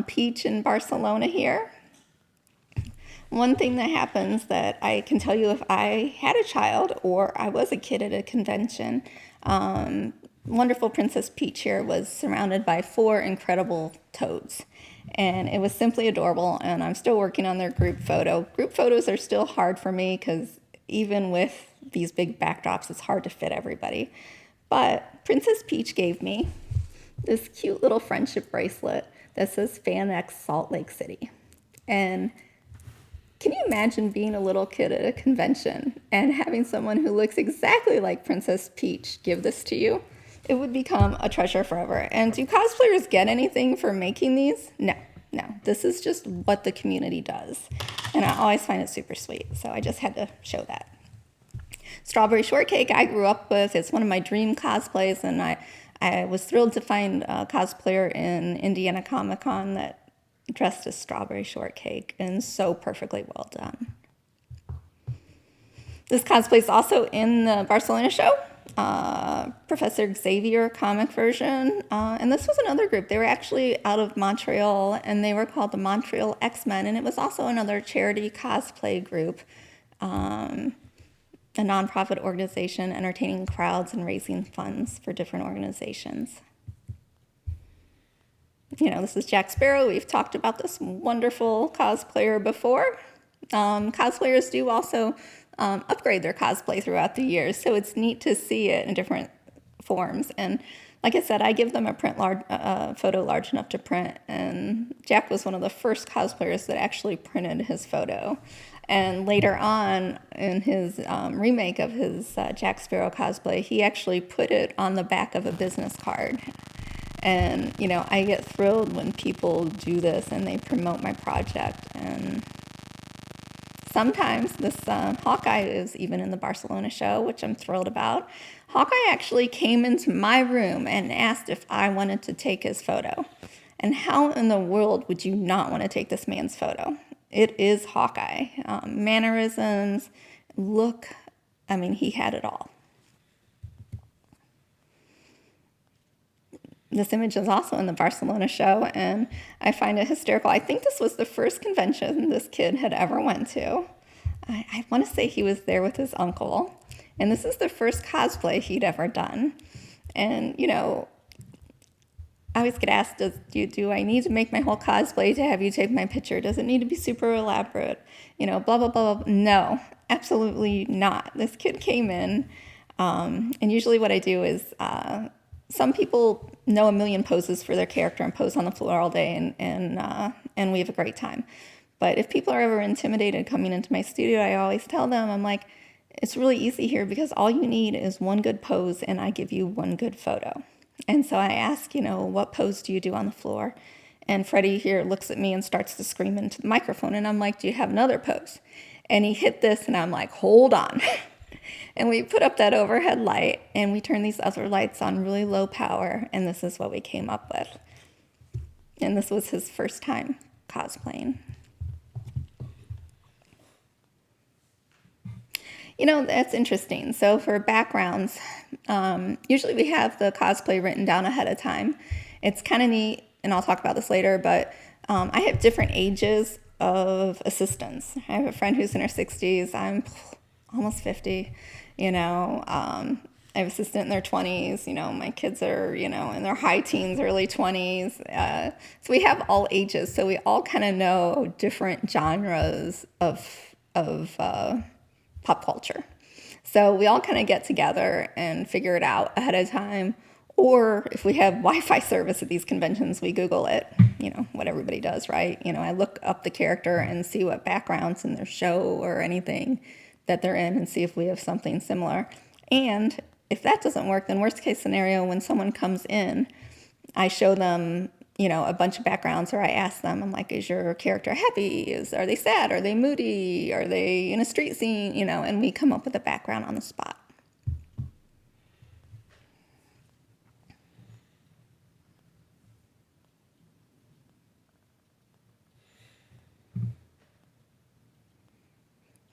Peach in Barcelona here. One thing that happens that I can tell you if I had a child or I was a kid at a convention, wonderful Princess Peach here was surrounded by 4 incredible toads. And it was simply adorable, and I'm still working on their group photo. Group photos are still hard for me because even with these big backdrops, it's hard to fit everybody. But Princess Peach gave me this cute little friendship bracelet that says Fan X Salt Lake City. And can you imagine being a little kid at a convention and having someone who looks exactly like Princess Peach give this to you? It would become a treasure forever. And do cosplayers get anything for making these? No. This is just what the community does. And I always find it super sweet. So I just had to show that. Strawberry Shortcake I grew up with. It's one of my dream cosplays. And I was thrilled to find a cosplayer in Indiana Comic Con that dressed as Strawberry Shortcake, and so perfectly well done. This cosplay is also in the Barcelona show, Professor Xavier comic version, and this was another group. They were actually out of Montreal, and they were called the Montreal X-Men, and it was also another charity cosplay group, a nonprofit organization entertaining crowds and raising funds for different organizations. This is Jack Sparrow. We've talked about this wonderful cosplayer before. Cosplayers do also upgrade their cosplay throughout the years, so it's neat to see it in different forms. And like I said, I give them a photo large enough to print, and Jack was one of the first cosplayers that actually printed his photo. And later on, in his remake of his Jack Sparrow cosplay, he actually put it on the back of a business card. And, I get thrilled when people do this and they promote my project. And sometimes this Hawkeye is even in the Barcelona show, which I'm thrilled about. Hawkeye actually came into my room and asked if I wanted to take his photo. And how in the world would you not want to take this man's photo? It is Hawkeye. Mannerisms, look, he had it all. This image is also in the Barcelona show, and I find it hysterical. I think this was the first convention this kid had ever went to. I want to say he was there with his uncle, and this is the first cosplay he'd ever done. And, I always get asked, do I need to make my whole cosplay to have you take my picture? Does it need to be super elaborate? Blah, blah, blah, blah. No, absolutely not. This kid came in, and usually what I do is some people know a million poses for their character and pose on the floor all day, and we have a great time. But if people are ever intimidated coming into my studio, I always tell them, I'm like, it's really easy here because all you need is one good pose and I give you one good photo. And so I ask, what pose do you do on the floor? And Freddie here looks at me and starts to scream into the microphone. And I'm like, do you have another pose? And he hit this and I'm like, hold on. And we put up that overhead light and we turn these other lights on really low power. And this is what we came up with. And this was his first time cosplaying. That's interesting. So for backgrounds, usually we have the cosplay written down ahead of time. It's kind of neat, and I'll talk about this later, but I have different ages of assistants. I have a friend who's in her 60s. I'm almost 50, I have an assistant in their 20s. My kids are, in their high teens, early 20s. So we have all ages. So we all kind of know different genres of pop culture. So we all kind of get together and figure it out ahead of time, Or if we have Wi-Fi service at these conventions, we Google it, what everybody does, right? I look up the character and see what backgrounds in their show or anything that they're in and see if we have something similar. And if that doesn't work, then worst case scenario, when someone comes in, I show them, a bunch of backgrounds, or I ask them, I'm like, is your character happy? Are they sad? Are they moody? Are they in a street scene? And we come up with a background on the spot.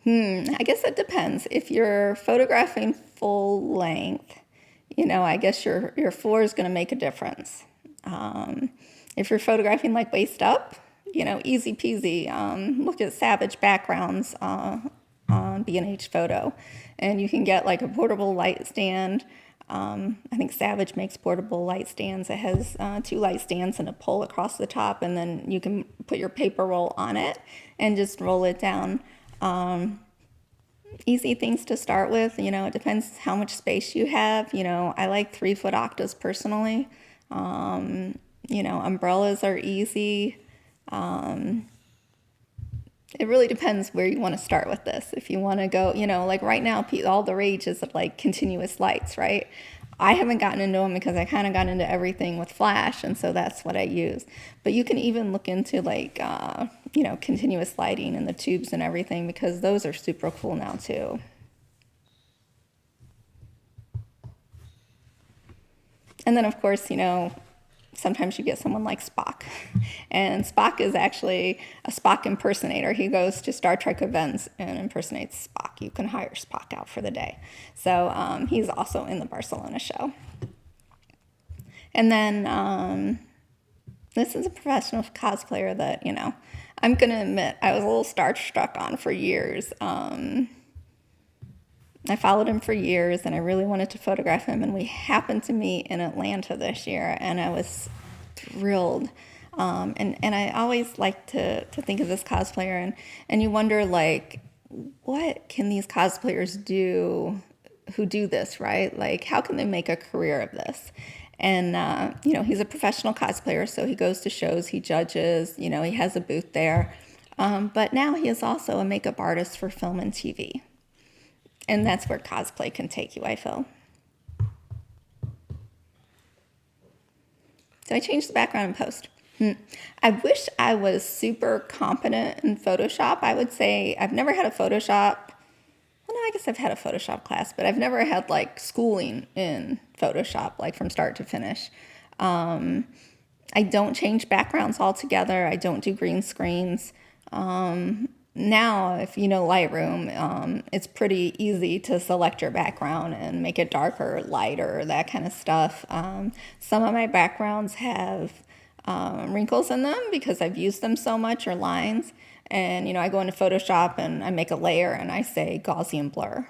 I guess it depends. If you're photographing full length, I guess your floor is going to make a difference. If you're photographing like waist up, easy peasy. Look at Savage backgrounds on B&H Photo, and you can get like a portable light stand. I think Savage makes portable light stands. It has 2 light stands and a pole across the top, and then you can put your paper roll on it and just roll it down. Easy things to start with. It depends how much space you have. I like 3-foot octaves personally. Umbrellas are easy. It really depends where you want to start with this. If you want to go, like right now, all the rage is like continuous lights, right? I haven't gotten into them because I kind of got into everything with flash, and so that's what I use. But you can even look into like, continuous lighting and the tubes and everything, because those are super cool now too. And then of course, sometimes you get someone like Spock. And Spock is actually a Spock impersonator. He goes to Star Trek events and impersonates Spock. You can hire Spock out for the day. So he's also in the Barcelona show. And then this is a professional cosplayer that, I'm going to admit I was a little starstruck on for years. I followed him for years, and I really wanted to photograph him, and we happened to meet in Atlanta this year, and I was thrilled. And I always like to think of this cosplayer, and you wonder, like, what can these cosplayers do who do this, right? Like, how can they make a career of this? And, he's a professional cosplayer, so he goes to shows, he judges, he has a booth there. But now he is also a makeup artist for film and TV. And that's where cosplay can take you, I feel. So I changed the background in post. I wish I was super competent in Photoshop. I would say I've never had a Photoshop. Well, no, I guess I've had a Photoshop class, but I've never had like schooling in Photoshop, like from start to finish. I don't change backgrounds altogether. I don't do green screens. Now, if you know Lightroom, it's pretty easy to select your background and make it darker, lighter, that kind of stuff. Some of my backgrounds have wrinkles in them because I've used them so much, or lines. And, I go into Photoshop and I make a layer and I say Gaussian blur.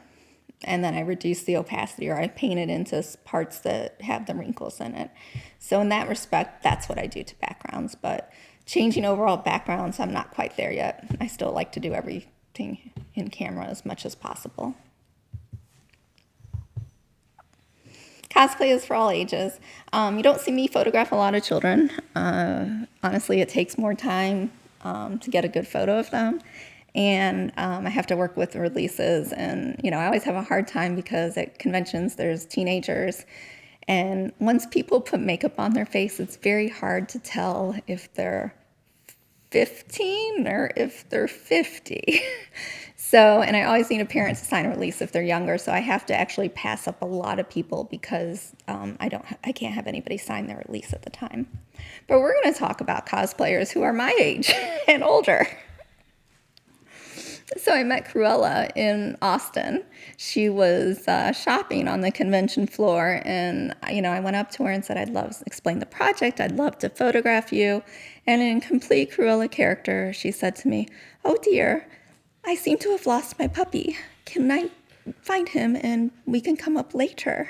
And then I reduce the opacity, or I paint it into parts that have the wrinkles in it. So in that respect, that's what I do to backgrounds. But changing overall backgrounds, I'm not quite there yet. I still like to do everything in camera as much as possible. Cosplay is for all ages. You don't see me photograph a lot of children. Honestly, it takes more time to get a good photo of them. And I have to work with releases. And, I always have a hard time because at conventions there's teenagers. And once people put makeup on their face, it's very hard to tell if they're 15 or if they're 50. So, and I always need a parent to sign a release if they're younger. So I have to actually pass up a lot of people because I can't have anybody sign their release at the time. But we're going to talk about cosplayers who are my age and older. So I met Cruella in Austin. She was shopping on the convention floor, and I went up to her and said, I'd love to explain the project. I'd love to photograph you. And in complete Cruella character, she said to me, oh dear, I seem to have lost my puppy. Can I find him and we can come up later?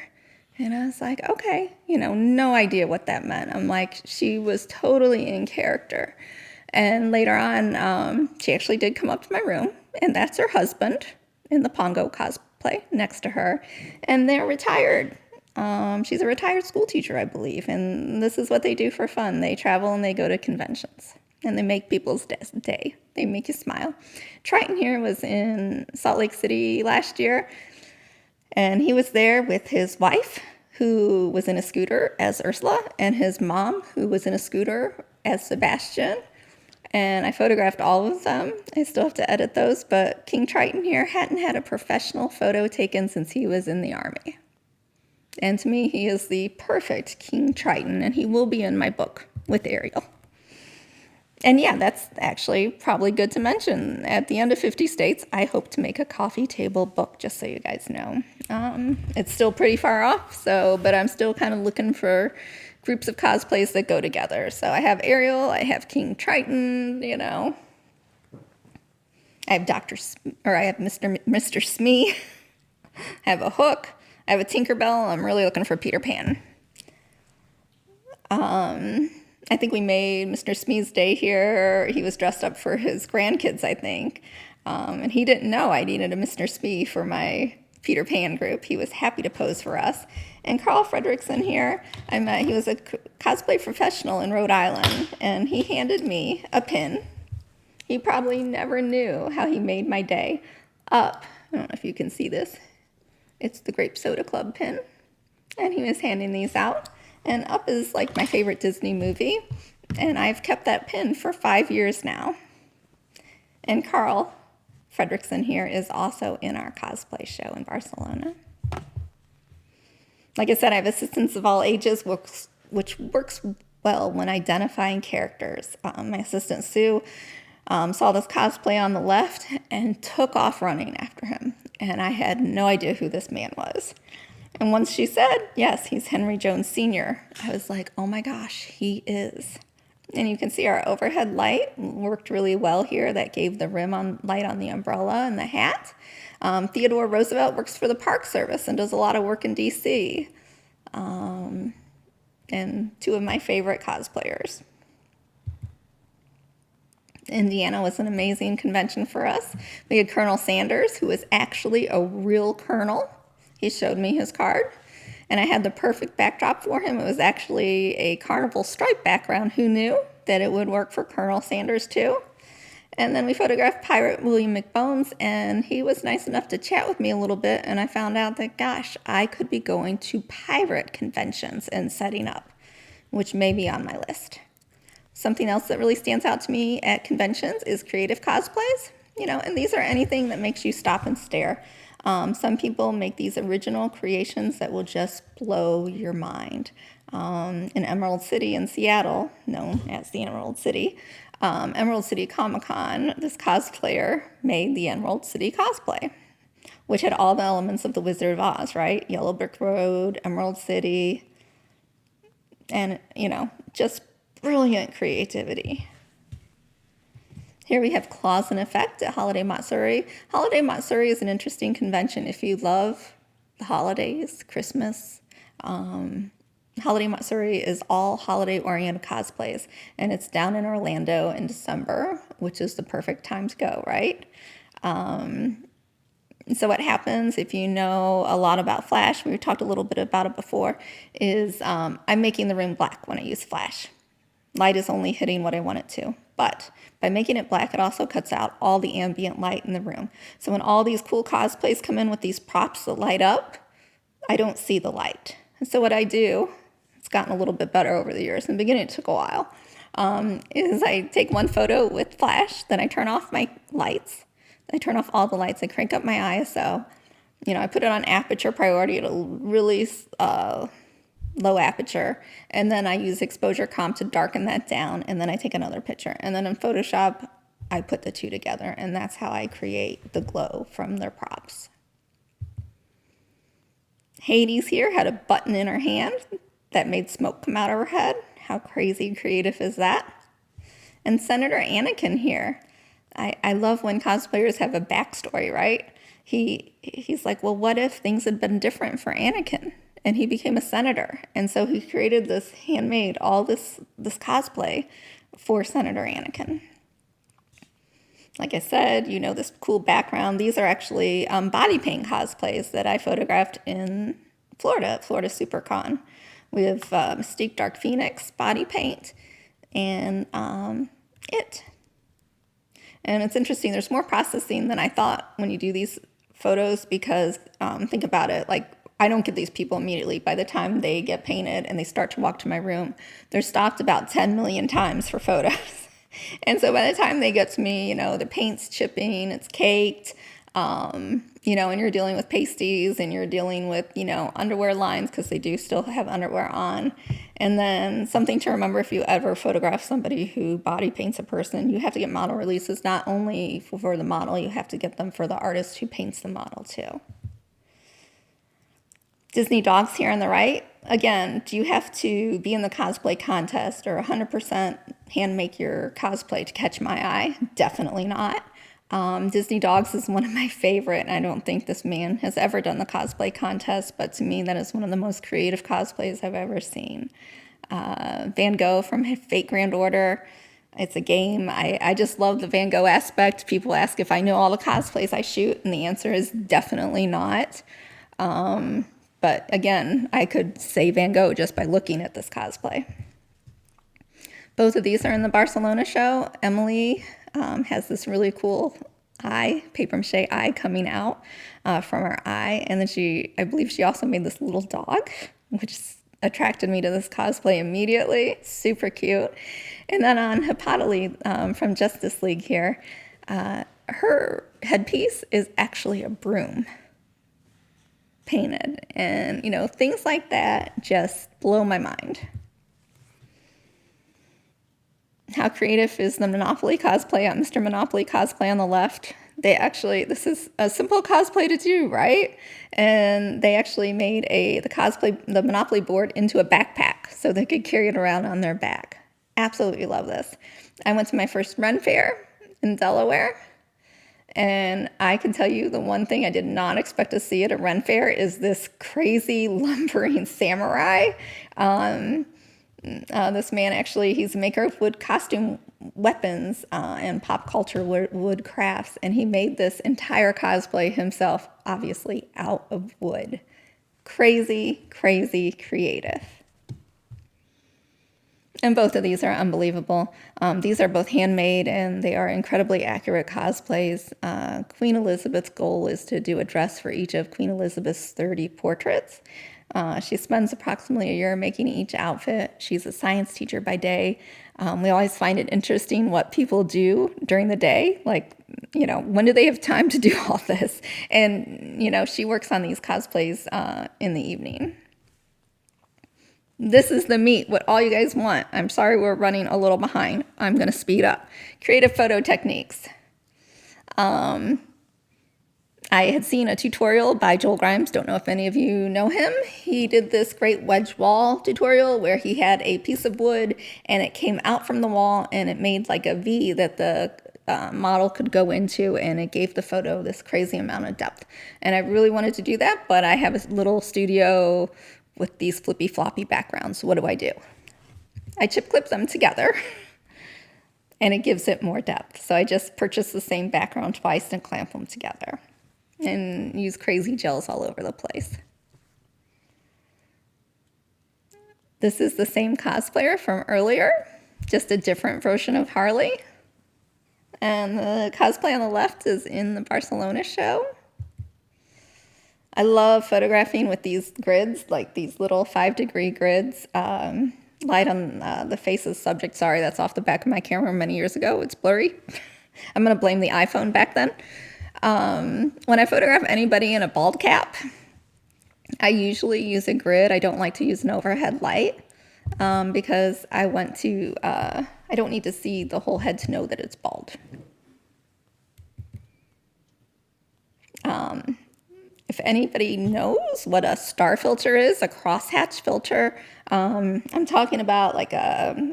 And I was like, okay, no idea what that meant. I'm like, she was totally in character. And later on, she actually did come up to my room, and that's her husband in the Pongo cosplay next to her. And they're retired. She's a retired school teacher, I believe, and this is what they do for fun. They travel and they go to conventions, and they make people's day. They make you smile. Triton here was in Salt Lake City last year, and he was there with his wife, who was in a scooter as Ursula, and his mom, who was in a scooter as Sebastian. And I photographed all of them. I still have to edit those, but King Triton here hadn't had a professional photo taken since he was in the Army. And to me, he is the perfect King Triton, and he will be in my book with Ariel. And yeah, that's actually probably good to mention. At the end of 50 States, I hope to make a coffee table book, just so you guys know. It's still pretty far off, but I'm still kind of looking for groups of cosplays that go together. So I have Ariel, I have King Triton, I have I have Mr. Smee, I have a Hook, I have a Tinkerbell. I'm really looking for Peter Pan. I think we made Mr. Smee's day here. He was dressed up for his grandkids, I think. And he didn't know I needed a Mr. Smee for my Peter Pan group. He was happy to pose for us. And Carl Fredrickson here, I met, he was a cosplay professional in Rhode Island, and he handed me a pin. He probably never knew how he made my day. Up, I don't know if you can see this. It's the Grape Soda Club pin. And he was handing these out. And Up is like my favorite Disney movie. And I've kept that pin for 5 years now. And Carl Fredrickson here is also in our cosplay show in Barcelona. Like I said, I have assistants of all ages, which works well when identifying characters. My assistant Sue saw this cosplay on the left and took off running after him. And I had no idea who this man was. And once she said, yes, he's Henry Jones Sr., I was like, oh my gosh, he is. And you can see our overhead light worked really well here. That gave the light on the umbrella and the hat. Theodore Roosevelt works for the Park Service and does a lot of work in D.C. And two of my favorite cosplayers. Indiana was an amazing convention for us. We had Colonel Sanders, who was actually a real colonel. He showed me his card, and I had the perfect backdrop for him. It was actually a carnival stripe background. Who knew that it would work for Colonel Sanders too? And then we photographed Pirate William McBones, and he was nice enough to chat with me a little bit, and I found out that, gosh, I could be going to pirate conventions and setting up, which may be on my list. Something else that really stands out to me at conventions is creative cosplays, and these are anything that makes you stop and stare. Some people make these original creations that will just blow your mind. In Emerald City in Seattle, known as the Emerald City Comic-Con, this cosplayer made the Emerald City cosplay, which had all the elements of the Wizard of Oz, right? Yellow Brick Road, Emerald City, and, just brilliant creativity. Here we have Claws in Effect at Holiday Matsuri. Holiday Matsuri is an interesting convention if you love the holidays, Christmas. Holiday Matsuri is all holiday-oriented cosplays, and it's down in Orlando in December, which is the perfect time to go, right? So what happens, if you know a lot about Flash, we talked a little bit about it before, is I'm making the room black when I use Flash. Light is only hitting what I want it to. But by making it black, it also cuts out all the ambient light in the room. So when all these cool cosplays come in with these props that light up, I don't see the light. And so what I do, it's gotten a little bit better over the years. In the beginning, it took a while, is I take one photo with Flash, then I turn off my lights. I turn off all the lights. I crank up my ISO. I put it on aperture priority at a really low aperture, and then I use exposure comp to darken that down, and then I take another picture. And then in Photoshop, I put the two together, and that's how I create the glow from their props. Hades here had a button in her hand that made smoke come out of her head. How crazy creative is that? And Senator Anakin here. I love when cosplayers have a backstory, right? He's like, well, what if things had been different for Anakin? And he became a senator. And so he created this handmade, this cosplay for Senator Anakin. Like I said, this cool background. These are actually body paint cosplays that I photographed in Florida, Florida SuperCon, with Mystique Dark Phoenix body paint and it. And it's interesting, there's more processing than I thought when you do these photos because think about it, like I don't get these people immediately. By the time they get painted and they start to walk to my room, they're stopped about 10 million times for photos. And so by the time they get to me, the paint's chipping, it's caked, and you're dealing with pasties and you're dealing with, underwear lines because they do still have underwear on. And then something to remember if you ever photograph somebody who body paints a person, you have to get model releases not only for the model, you have to get them for the artist who paints the model too. Disney dogs here on the right. Again, do you have to be in the cosplay contest or 100% hand make your cosplay to catch my eye? Definitely not. Disney dogs is one of my favorite, and I don't think this man has ever done the cosplay contest, but to me that is one of the most creative cosplays I've ever seen. Van Gogh from Fate Grand Order. It's a game. I just love the Van Gogh aspect. People ask if I know all the cosplays I shoot, and the answer is definitely not. But again, I could say Van Gogh just by looking at this cosplay. Both of these are in the Barcelona show. Emily has this really cool eye, paper mache eye coming out from her eye. And then I believe she also made this little dog, which attracted me to this cosplay immediately. Super cute. And then on Hippolyte from Justice League here, her headpiece is actually a broom painted. And, things like that just blow my mind. How creative is the Monopoly cosplay on Mr. Monopoly cosplay on the left? This is a simple cosplay to do, right? And they actually made the Monopoly board into a backpack so they could carry it around on their back. Absolutely love this. I went to my first Ren Fair in Delaware, and I can tell you the one thing I did not expect to see at a Ren Fair is this crazy lumbering samurai. This man he's a maker of wood costume weapons and pop culture wood crafts, and he made this entire cosplay himself, obviously out of wood. Crazy, crazy creative. And both of these are unbelievable. These are both handmade, and they are incredibly accurate cosplays. Queen Elizabeth's goal is to do a dress for each of Queen Elizabeth's 30 portraits. She spends approximately a year making each outfit. She's a science teacher by day. We always find it interesting what people do during the day. Like, when do they have time to do all this? And, she works on these cosplays in the evening. This is the meat, what all you guys want. I'm sorry we're running a little behind. I'm going to speed up. Creative photo techniques. I had seen a tutorial by Joel Grimes. Don't know if any of you know him. He did this great wedge wall tutorial where he had a piece of wood and it came out from the wall and it made like a V that the model could go into, and it gave the photo this crazy amount of depth. And I really wanted to do that, but I have a little studio with these flippy floppy backgrounds. So what do? I chip clip them together and it gives it more depth. So I just purchased the same background twice and clamp them together and use crazy gels all over the place. This is the same cosplayer from earlier, just a different version of Harley. And the cosplay on the left is in the Barcelona show. I love photographing with these grids, like these little 5-degree grids. Light on the face of the subject. Sorry, that's off the back of my camera many years ago. It's blurry. I'm going to blame the iPhone back then. When I photograph anybody in a bald cap, I usually use a grid. I don't like to use an overhead light because I don't need to see the whole head to know that it's bald. If anybody knows what a star filter is, a crosshatch filter, I'm talking about like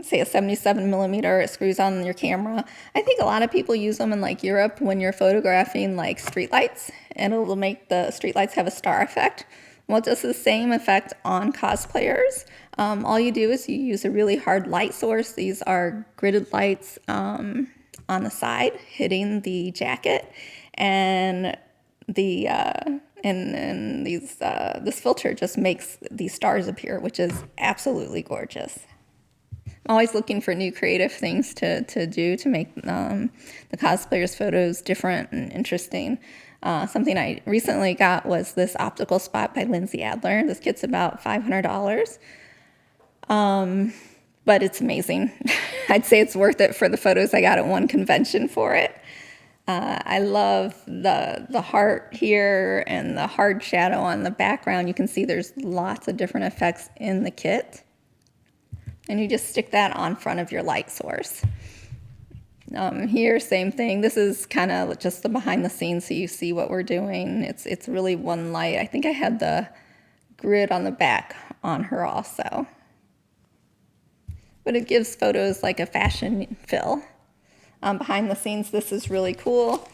say a 77 millimeter, it screws on your camera. I think a lot of people use them in like Europe when you're photographing like streetlights, and it'll make the streetlights have a star effect. Well, it does the same effect on cosplayers. All you do is you use a really hard light source. These are gridded lights on the side hitting the jacket, and And this filter just makes these stars appear, which is absolutely gorgeous. I'm always looking for new creative things to do to make the cosplayers' photos different and interesting. Something I recently got was this optical spot by Lindsay Adler. This kit's about $500, but it's amazing. I'd say it's worth it for the photos I got at one convention for it. I love the heart here and the hard shadow on the background. You can see there's lots of different effects in the kit. And you just stick that on front of your light source. Here, same thing. This is kind of just the behind the scenes so you see what we're doing. It's really one light. I think I had the grid on the back on her also. But it gives photos like a fashion feel. Behind the scenes, this is really cool.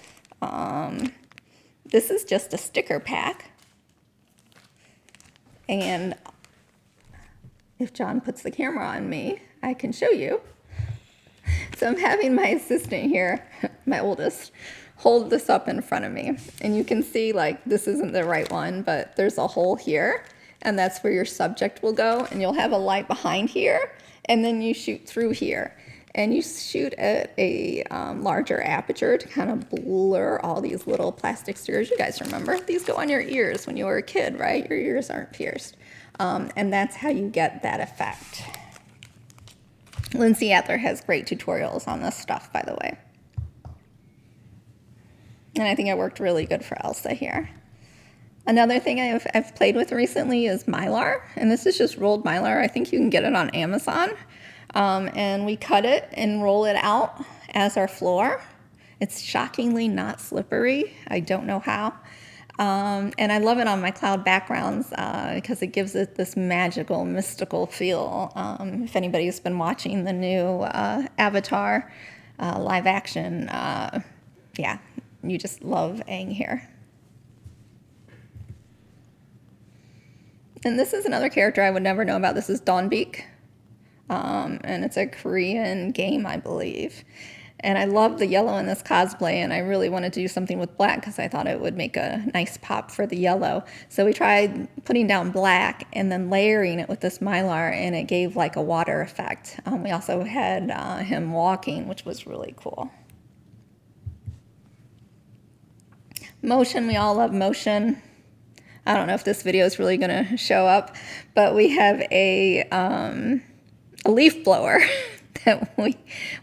This is just a sticker pack. And if John puts the camera on me, I can show you. So I'm having my assistant here, my oldest, hold this up in front of me. And you can see like this isn't the right one, but there's a hole here. And that's where your subject will go. And you'll have a light behind here. And then you shoot through here. And you shoot at a larger aperture to kind of blur all these little plastic spheres. You guys remember? These go on your ears when you were a kid, right? Your ears aren't pierced. And that's how you get that effect. Lindsay Adler has great tutorials on this stuff, by the way. And I think it worked really good for Elsa here. Another thing I've played with recently is Mylar. And this is just rolled Mylar. I think you can get it on Amazon. And we cut it and roll it out as our floor. It's shockingly not slippery. I don't know how. And I love it on my cloud backgrounds because it gives it this magical, mystical feel. If anybody's been watching the new Avatar live action, yeah, you just love Aang here. And this is another character I would never know about. This is Dawnbeak. And it's a Korean game, I believe. And I love the yellow in this cosplay, and I really wanted to do something with black because I thought it would make a nice pop for the yellow. So we tried putting down black and then layering it with this Mylar, and it gave like a water effect. We also had him walking, which was really cool. Motion, we all love motion. I don't know if this video is really going to show up, but we have a leaf blower that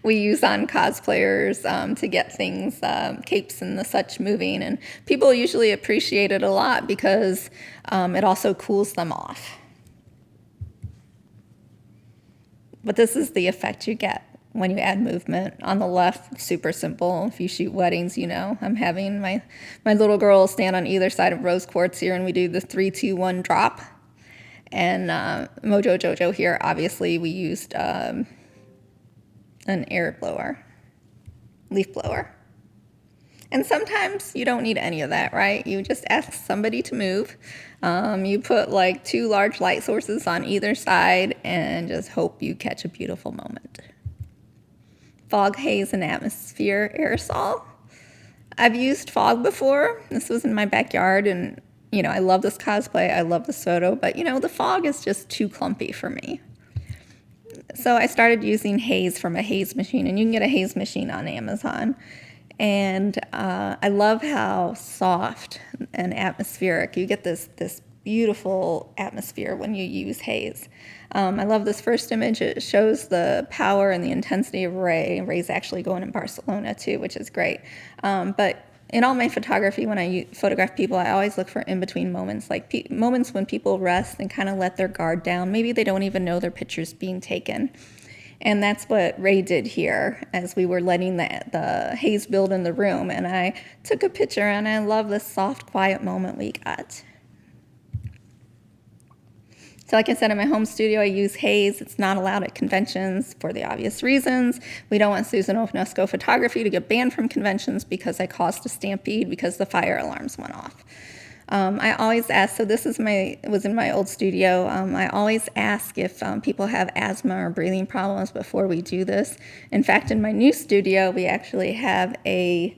we use on cosplayers to get things, capes and the such moving. And people usually appreciate it a lot because it also cools them off. But this is the effect you get when you add movement. On the left, super simple. If you shoot weddings, you know, I'm having my little girl stand on either side of rose quartz here, and we do the 3, 2, 1 drop. And Mojo Jojo here, obviously, we used an air blower, leaf blower. And sometimes you don't need any of that, right? You just ask somebody to move. You put like 2 large light sources on either side and just hope you catch a beautiful moment. Fog, haze, and atmosphere aerosol. I've used fog before. This was in my backyard, and you know, I love this cosplay, I love this photo, but you know, the fog is just too clumpy for me. So I started using haze from a haze machine, and you can get a haze machine on Amazon. And I love how soft and atmospheric. You get this beautiful atmosphere when you use haze. I love this first image. It shows the power and the intensity of Ray. Ray's actually going in Barcelona too, which is great. But in all my photography, when I photograph people, I always look for in-between moments, like moments when people rest and kind of let their guard down. Maybe they don't even know their picture's being taken. And that's what Ray did here as we were letting the haze build in the room. And I took a picture, and I love this soft, quiet moment we got. So like I said, in my home studio, I use haze. It's not allowed at conventions for the obvious reasons. We don't want Susan Onysko photography to get banned from conventions because I caused a stampede because the fire alarms went off. I always ask, so this is was in my old studio. I always ask if people have asthma or breathing problems before we do this. In fact, in my new studio, we actually have a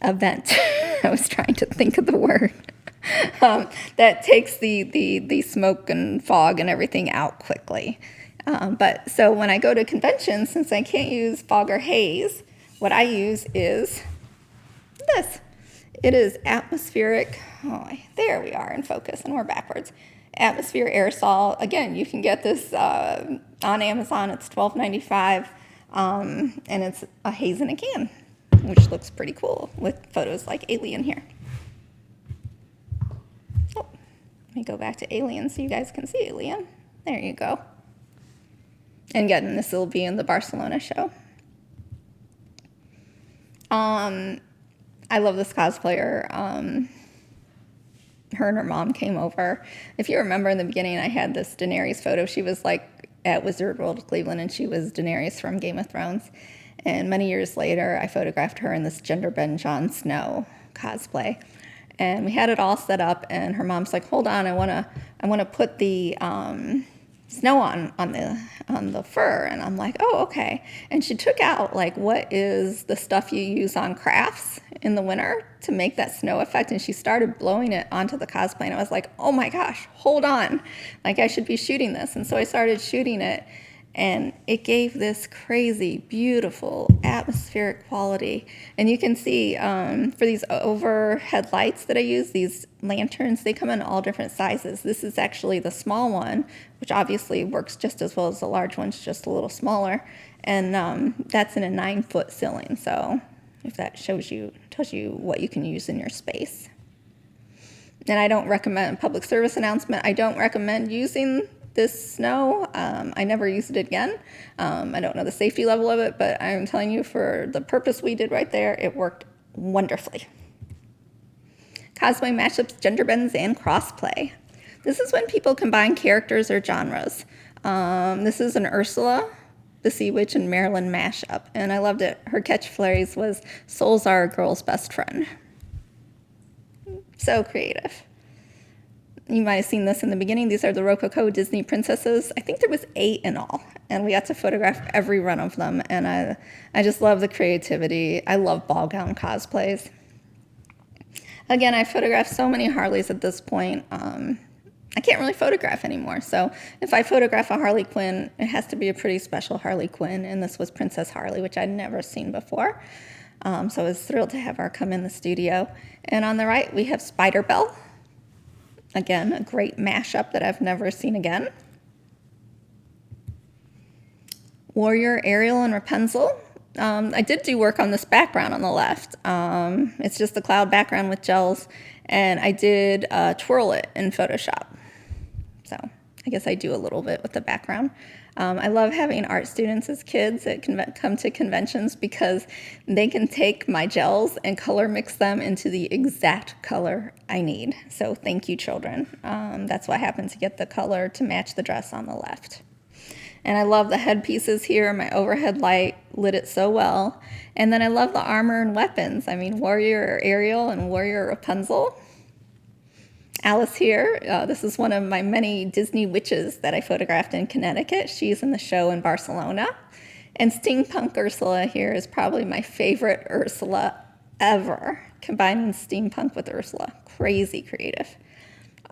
event. I was trying to think of the word. That takes the smoke and fog and everything out quickly. But so when I go to conventions, since I can't use fog or haze, what I use is this. It is atmospheric. Oh, there we are in focus, and we're backwards. Atmosphere aerosol. Again, you can get this on Amazon. It's $12.95, and it's a haze in a can, which looks pretty cool with photos like Alien here. Oh, let me go back to Alien so you guys can see Alien. There you go. And again, this will be in the Barcelona show. I love this cosplayer. Her and her mom came over. If you remember in the beginning, I had this Daenerys photo. She was like at Wizard World Cleveland, and she was Daenerys from Game of Thrones. And many years later, I photographed her in this gender bend Jon Snow cosplay. And we had it all set up, and her mom's like, "Hold on, I wanna put the snow on the fur." And I'm like, "Oh, okay." And she took out like what is the stuff you use on crafts in the winter to make that snow effect, and she started blowing it onto the cosplay, and I was like, "Oh my gosh, hold on, like I should be shooting this." And so I started shooting it, and it gave this crazy, beautiful, atmospheric quality. And you can see for these overhead lights that I use, these lanterns, they come in all different sizes. This is actually the small one, which obviously works just as well as the large one's just a little smaller. And that's in a 9-foot ceiling. So if that tells you what you can use in your space. And I don't recommend, public service announcement, I don't recommend using this snow. I never used it again. I don't know the safety level of it, but I'm telling you, for the purpose we did right there, it worked wonderfully. Cosplay mashups, gender bends, and crossplay. This is when people combine characters or genres. This is an Ursula, the Sea Witch, and Marilyn mashup, and I loved it. Her catchphrase was, "Souls are a girl's best friend." So creative. You might have seen this in the beginning. These are the Rococo Disney princesses. I think there was 8 in all, and we got to photograph every one of them, and I just love the creativity. I love ball gown cosplays. Again, I photographed so many Harleys at this point. I can't really photograph anymore, so if I photograph a Harley Quinn, it has to be a pretty special Harley Quinn, and this was Princess Harley, which I'd never seen before. So I was thrilled to have her come in the studio. And on the right, we have Spider Belle. Again, a great mashup that I've never seen again. Warrior Ariel and Rapunzel. I did do work on this background on the left. It's just the cloud background with gels, and I did twirl it in Photoshop. So I guess I do a little bit with the background. I love having art students as kids that come to conventions because they can take my gels and color mix them into the exact color I need. So thank you, children. That's what happened to get the color to match the dress on the left. And I love the headpieces here. My overhead light lit it so well. And then I love the armor and weapons. I mean, Warrior Ariel and Warrior Rapunzel. Alice here, this is one of my many Disney witches that I photographed in Connecticut. She's in the show in Barcelona. And Steampunk Ursula here is probably my favorite Ursula ever, combining steampunk with Ursula. Crazy creative.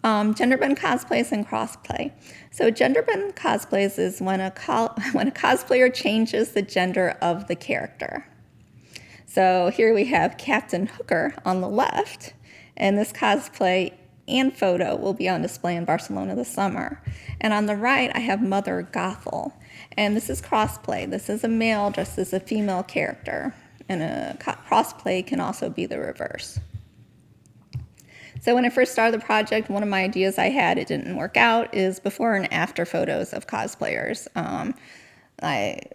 Gender bend cosplays and crossplay. So gender bend cosplays is when a cosplayer changes the gender of the character. So here we have Captain Hooker on the left, and this cosplay and photo will be on display in Barcelona this summer. And on the right, I have Mother Gothel. And this is crossplay. This is a male dressed as a female character. And a crossplay can also be the reverse. So when I first started the project, one of my ideas I had, it didn't work out, is before and after photos of cosplayers.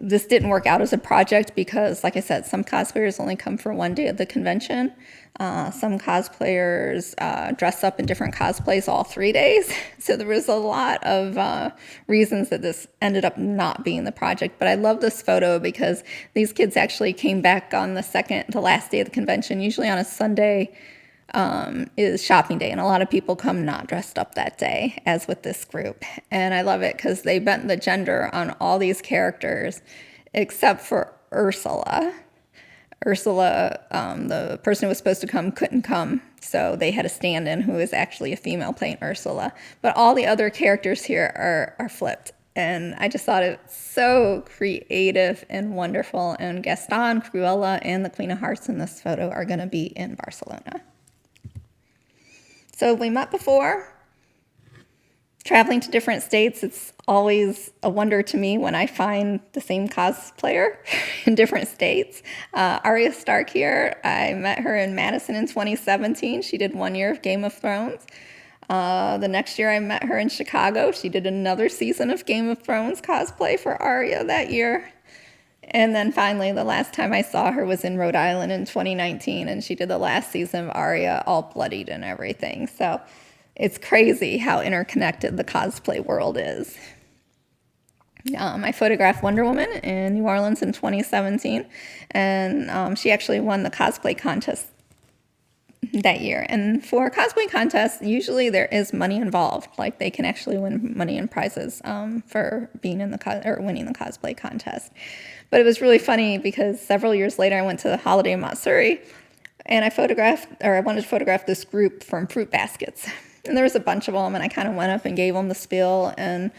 This didn't work out as a project because, like I said, some cosplayers only come for one day of the convention. Some cosplayers dress up in different cosplays all 3 days. So there was a lot of reasons that this ended up not being the project. But I love this photo because these kids actually came back on the last day of the convention. Usually on a Sunday is shopping day, and a lot of people come not dressed up that day, as with this group. And I love it because they bent the gender on all these characters except for Ursula. Ursula, the person who was supposed to come, couldn't come. So they had a stand-in who is actually a female playing Ursula. But all the other characters here are flipped. And I just thought it so creative and wonderful. And Gaston, Cruella, and the Queen of Hearts in this photo are going to be in Barcelona. So we met before. Traveling to different states, it's always a wonder to me when I find the same cosplayer in different states. Arya Stark here, I met her in Madison in 2017. She did 1 year of Game of Thrones. The next year I met her in Chicago. She did another season of Game of Thrones cosplay for Arya that year. And then finally, the last time I saw her was in Rhode Island in 2019, and she did the last season of Arya, all bloodied and everything. So it's crazy how interconnected the cosplay world is. I photographed Wonder Woman in New Orleans in 2017, and she actually won the cosplay contest that year. And for cosplay contests, usually there is money involved. Like they can actually win money and prizes for being in the winning the cosplay contest. But it was really funny because several years later, I went to the holiday in Matsuri, and I wanted to photograph this group from Fruit Baskets. And there was a bunch of them, and I kind of went up and gave them the spiel. And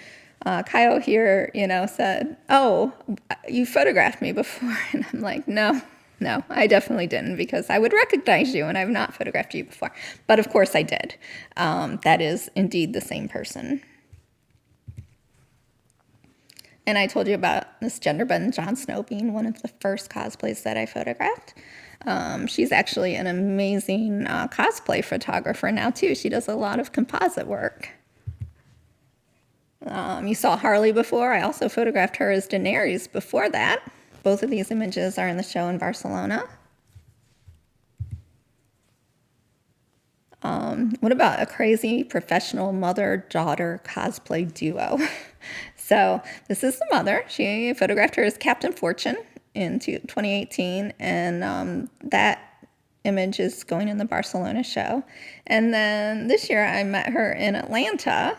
Kaio here, said, "Oh, you photographed me before." And I'm like, no, I definitely didn't, because I would recognize you, and I've not photographed you before. But of course I did. That is indeed the same person. And I told you about this gender-bend Jon Snow being one of the first cosplays that I photographed. She's actually an amazing cosplay photographer now, too. She does a lot of composite work. You saw Harley before. I also photographed her as Daenerys before that. Both of these images are in the show in Barcelona. What about a crazy professional mother-daughter cosplay duo? So this is the mother. She photographed her as Captain Fortune in 2018, and that image is going in the Barcelona show. And then this year I met her in Atlanta,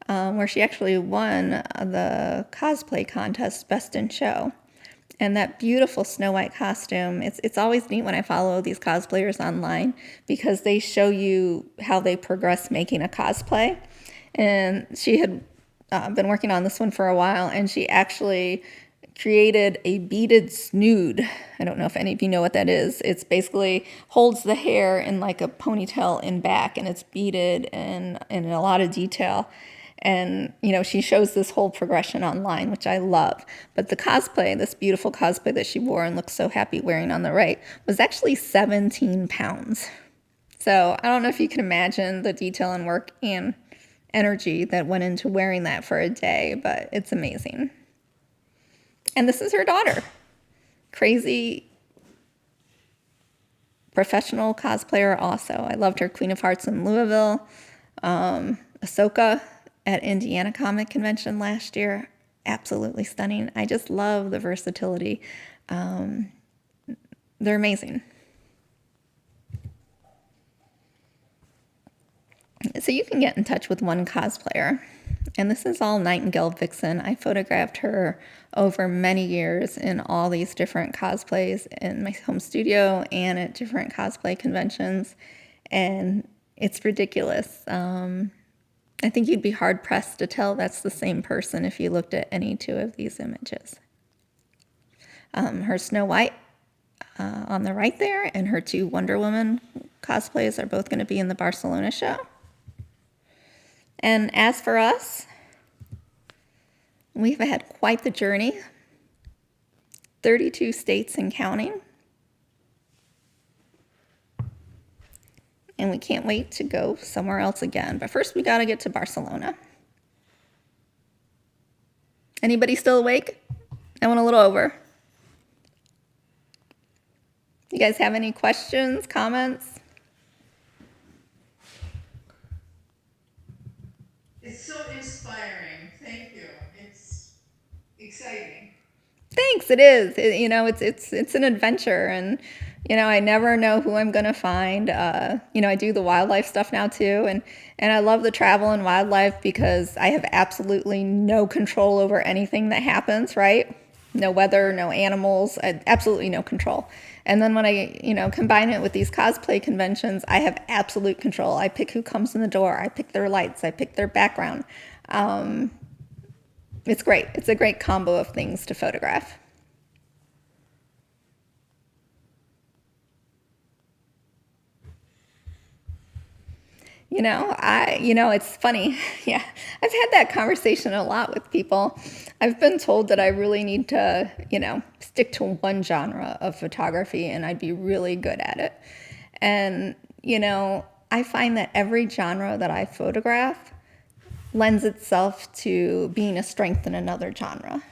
where she actually won the cosplay contest Best in Show. And that beautiful Snow White costume, it's always neat when I follow these cosplayers online, because they show you how they progress making a cosplay. And she had been working on this one for a while, and she actually created a beaded snood. I don't know if any of you know what that is. It's basically holds the hair in like a ponytail in back, and it's beaded and in a lot of detail. And, she shows this whole progression online, which I love. But the cosplay, this beautiful cosplay that she wore and looks so happy wearing on the right, was actually 17 pounds. So I don't know if you can imagine the detail and work and energy that went into wearing that for a day, but it's amazing. And this is her daughter. Crazy professional cosplayer also. I loved her Queen of Hearts in Louisville. Ahsoka at Indiana Comic Convention last year. Absolutely stunning. I just love the versatility. They're amazing. So you can get in touch with one cosplayer. And this is all Nightingale Vixen. I photographed her over many years in all these different cosplays in my home studio and at different cosplay conventions. And it's ridiculous. I think you'd be hard-pressed to tell that's the same person if you looked at any two of these images. Her Snow White on the right there, and her two Wonder Woman cosplays are both going to be in the Barcelona show. And as for us, we've had quite the journey. 32 states and counting. And we can't wait to go somewhere else again. But first we got to get to Barcelona. Anybody still awake? I went a little over. You guys have any questions, comments? It's so inspiring. Thank you. It's exciting. Thanks. It is. It's an adventure, and I never know who I'm gonna find. I do the wildlife stuff now too, and I love the travel and wildlife because I have absolutely no control over anything that happens. Right? No weather, no animals, absolutely no control. And then when I combine it with these cosplay conventions, I have absolute control. I pick who comes in the door. I pick their lights. I pick their background. It's great. It's a great combo of things to photograph. It's funny. Yeah, I've had that conversation a lot with people. I've been told that I really need to, stick to one genre of photography and I'd be really good at it. And, I find that every genre that I photograph lends itself to being a strength in another genre.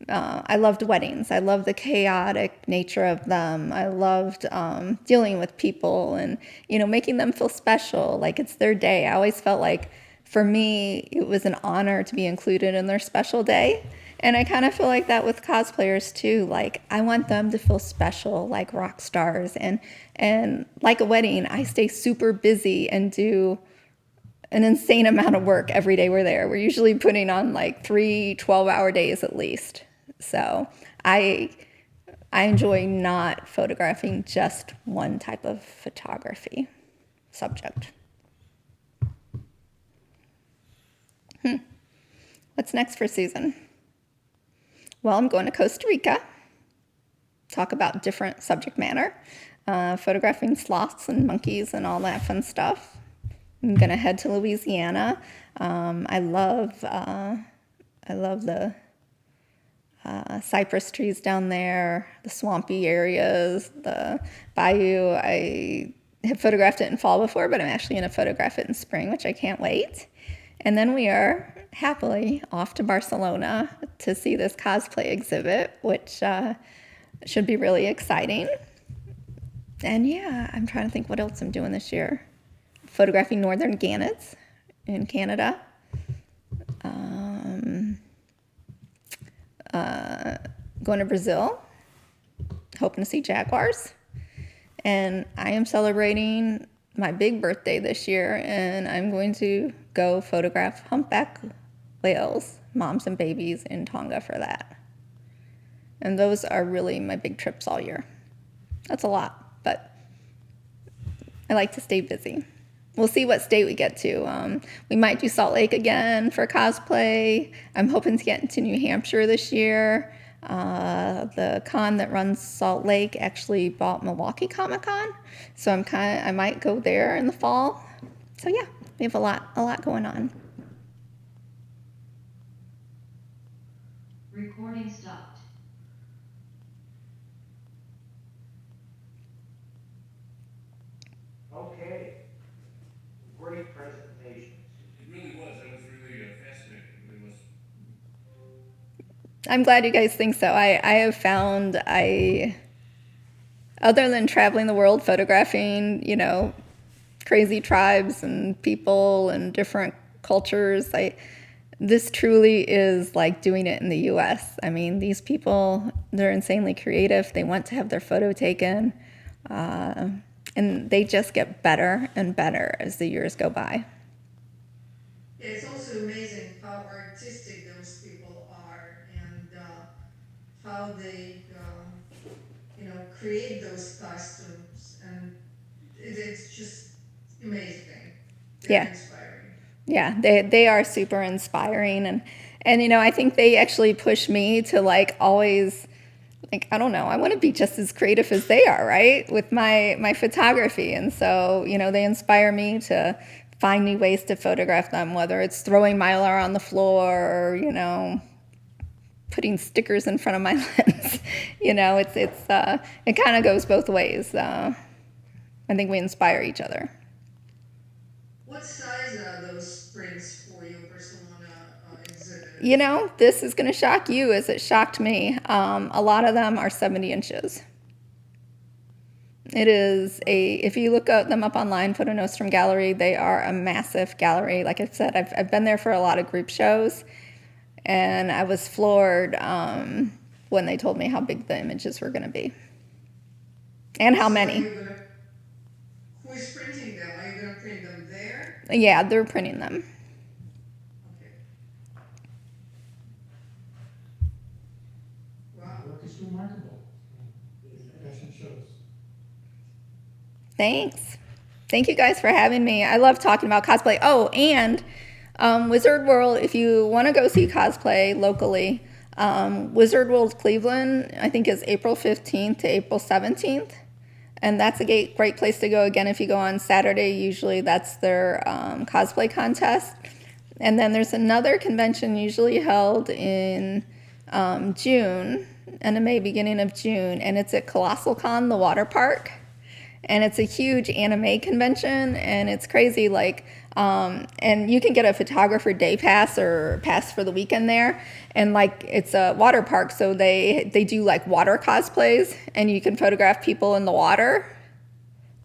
I loved weddings. I loved the chaotic nature of them. I loved dealing with people and, making them feel special, like it's their day. I always felt like for me, it was an honor to be included in their special day. And I kind of feel like that with cosplayers too. Like I want them to feel special, like rock stars. And like a wedding, I stay super busy and do an insane amount of work every day we're there. We're usually putting on like 3 12-hour days at least. So I enjoy not photographing just one type of photography subject. What's next for Susan? Well, I'm going to Costa Rica, talk about different subject matter, photographing sloths and monkeys and all that fun stuff. I'm gonna head to Louisiana. I love the cypress trees down there, the swampy areas, the bayou. I have photographed it in fall before, but I'm actually gonna photograph it in spring, which I can't wait. And then we are happily off to Barcelona to see this cosplay exhibit, which should be really exciting. And yeah, I'm trying to think what else I'm doing this year. Photographing northern gannets in Canada. Going to Brazil, hoping to see jaguars. And I am celebrating my big birthday this year, and I'm going to go photograph humpback whales, moms and babies in Tonga for that. And those are really my big trips all year. That's a lot, but I like to stay busy. We'll see what state we get to. We might do Salt Lake again for cosplay. I'm hoping to get into New Hampshire this year. The con that runs Salt Lake actually bought Milwaukee Comic Con, so I might go there in the fall. So yeah, we have a lot going on. Recording stopped. Okay. Great presentation. It really was. That was really fascinating. It really was. I'm glad you guys think so. I have found other than traveling the world photographing, crazy tribes and people and different cultures, this truly is like doing it in the US. I mean, these people, they're insanely creative. They want to have their photo taken. And they just get better and better as the years go by. Yeah, it's also amazing how artistic those people are and how they, create those costumes. And it's just amazing. They're inspiring. Yeah, they are super inspiring. And I think they actually push me to like always, like, I don't know, I want to be just as creative as they are, right? With my photography. And so, they inspire me to find new ways to photograph them, whether it's throwing Mylar on the floor or, putting stickers in front of my lens. It kind of goes both ways. I think we inspire each other. What size are those prints for your Barcelona exhibit? This is going to shock you as it shocked me. A lot of them are 70 inches. It is if you look them up online, Photo Nostrum Gallery, they are a massive gallery. Like I said, I've been there for a lot of group shows, and I was floored when they told me how big the images were going to be. And how many. Who is printing them? Are you going to print them there? Yeah, they're printing them. Okay. Thanks. Thank you guys for having me. I love talking about cosplay. Oh, and Wizard World, if you want to go see cosplay locally, Wizard World Cleveland, I think, is April 15th to April 17th. And that's a great place to go. Again, if you go on Saturday, usually that's their cosplay contest. And then there's another convention usually held in June, end of May, beginning of June, and it's at Colossal Con, the water park. And it's a huge anime convention, and it's crazy. Like, and you can get a photographer day pass or pass for the weekend there. And like, it's a water park, so they do like water cosplays, and you can photograph people in the water.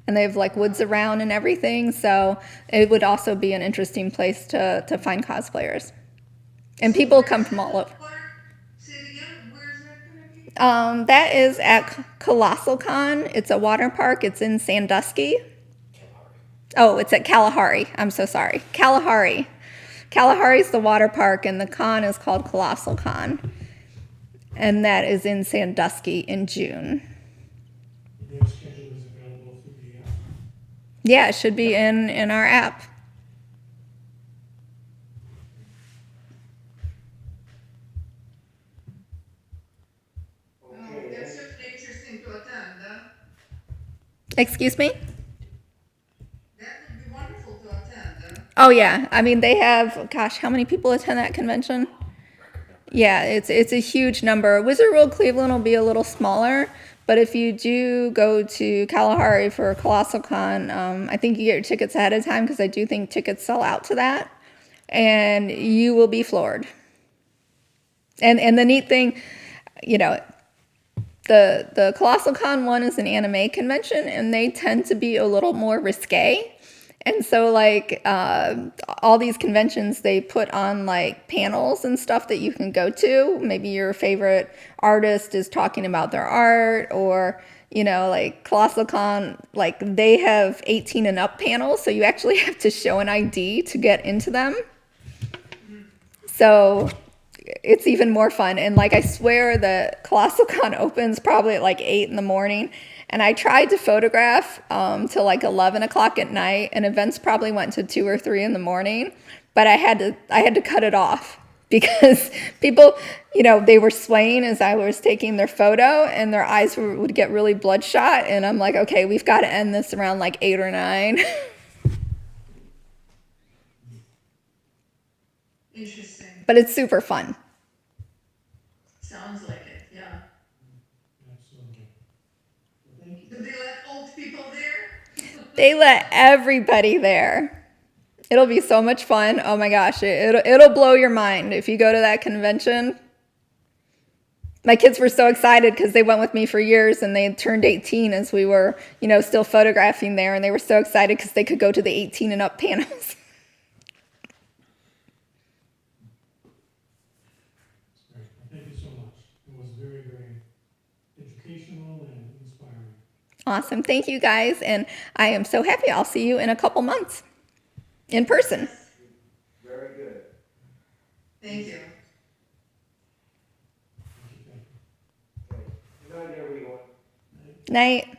And they have like woods around and everything, so it would also be an interesting place to find cosplayers. And So people where come is from that all over. park? Say it again, where is that gonna be? That is at Colossal Con. It's a water park. It's in Sandusky. Oh, it's at Kalahari. I'm so sorry. Kalahari. Kalahari's the water park, and the con is called Colossal Con. And that is in Sandusky in June. Their schedule is available through the app. Yeah, it should be in our app. Oh, Okay, that's then, certainly interesting to attend, huh? Excuse me? That would be wonderful to attend, huh? Oh yeah, I mean they have. Gosh, how many people attend that convention? Yeah, it's a huge number. Wizard World Cleveland will be a little smaller, but if you do go to Kalahari for Colossal Con, I think you get your tickets ahead of time because I do think tickets sell out to that, and you will be floored. And the neat thing, you know, the Colossal Con one is an anime convention, and they tend to be a little more risque. And so, like, all these conventions, they put on, like, panels and stuff that you can go to. Maybe your favorite artist is talking about their art, or, you know, like, Colossal Con, like, they have 18 and up panels, so you actually have to show an ID to get into them. So it's even more fun. And like, I swear the Colossal Con opens probably at like 8 in the morning. And I tried to photograph till like 11 o'clock at night, and events probably went to 2 or 3 in the morning. But I had to cut it off because people, you know, they were swaying as I was taking their photo, and their eyes would get really bloodshot. And I'm like, okay, we've got to end this around like 8 or 9. Interesting. But it's super fun. Sounds like it, yeah. Absolutely. Well, thank you. Do they let old people there? They let everybody there. It'll be so much fun. Oh my gosh, it'll blow your mind if you go to that convention. My kids were so excited because they went with me for years, and they had turned 18 as we were, you know, still photographing there, and they were so excited because they could go to the 18 and up panels. Great. Thank you so much. It was very, very educational and inspiring. Awesome. Thank you guys, and I am so happy. I'll see you in a couple months in person. very good. Thank you. Thank you. Okay. Good night, everyone. Night.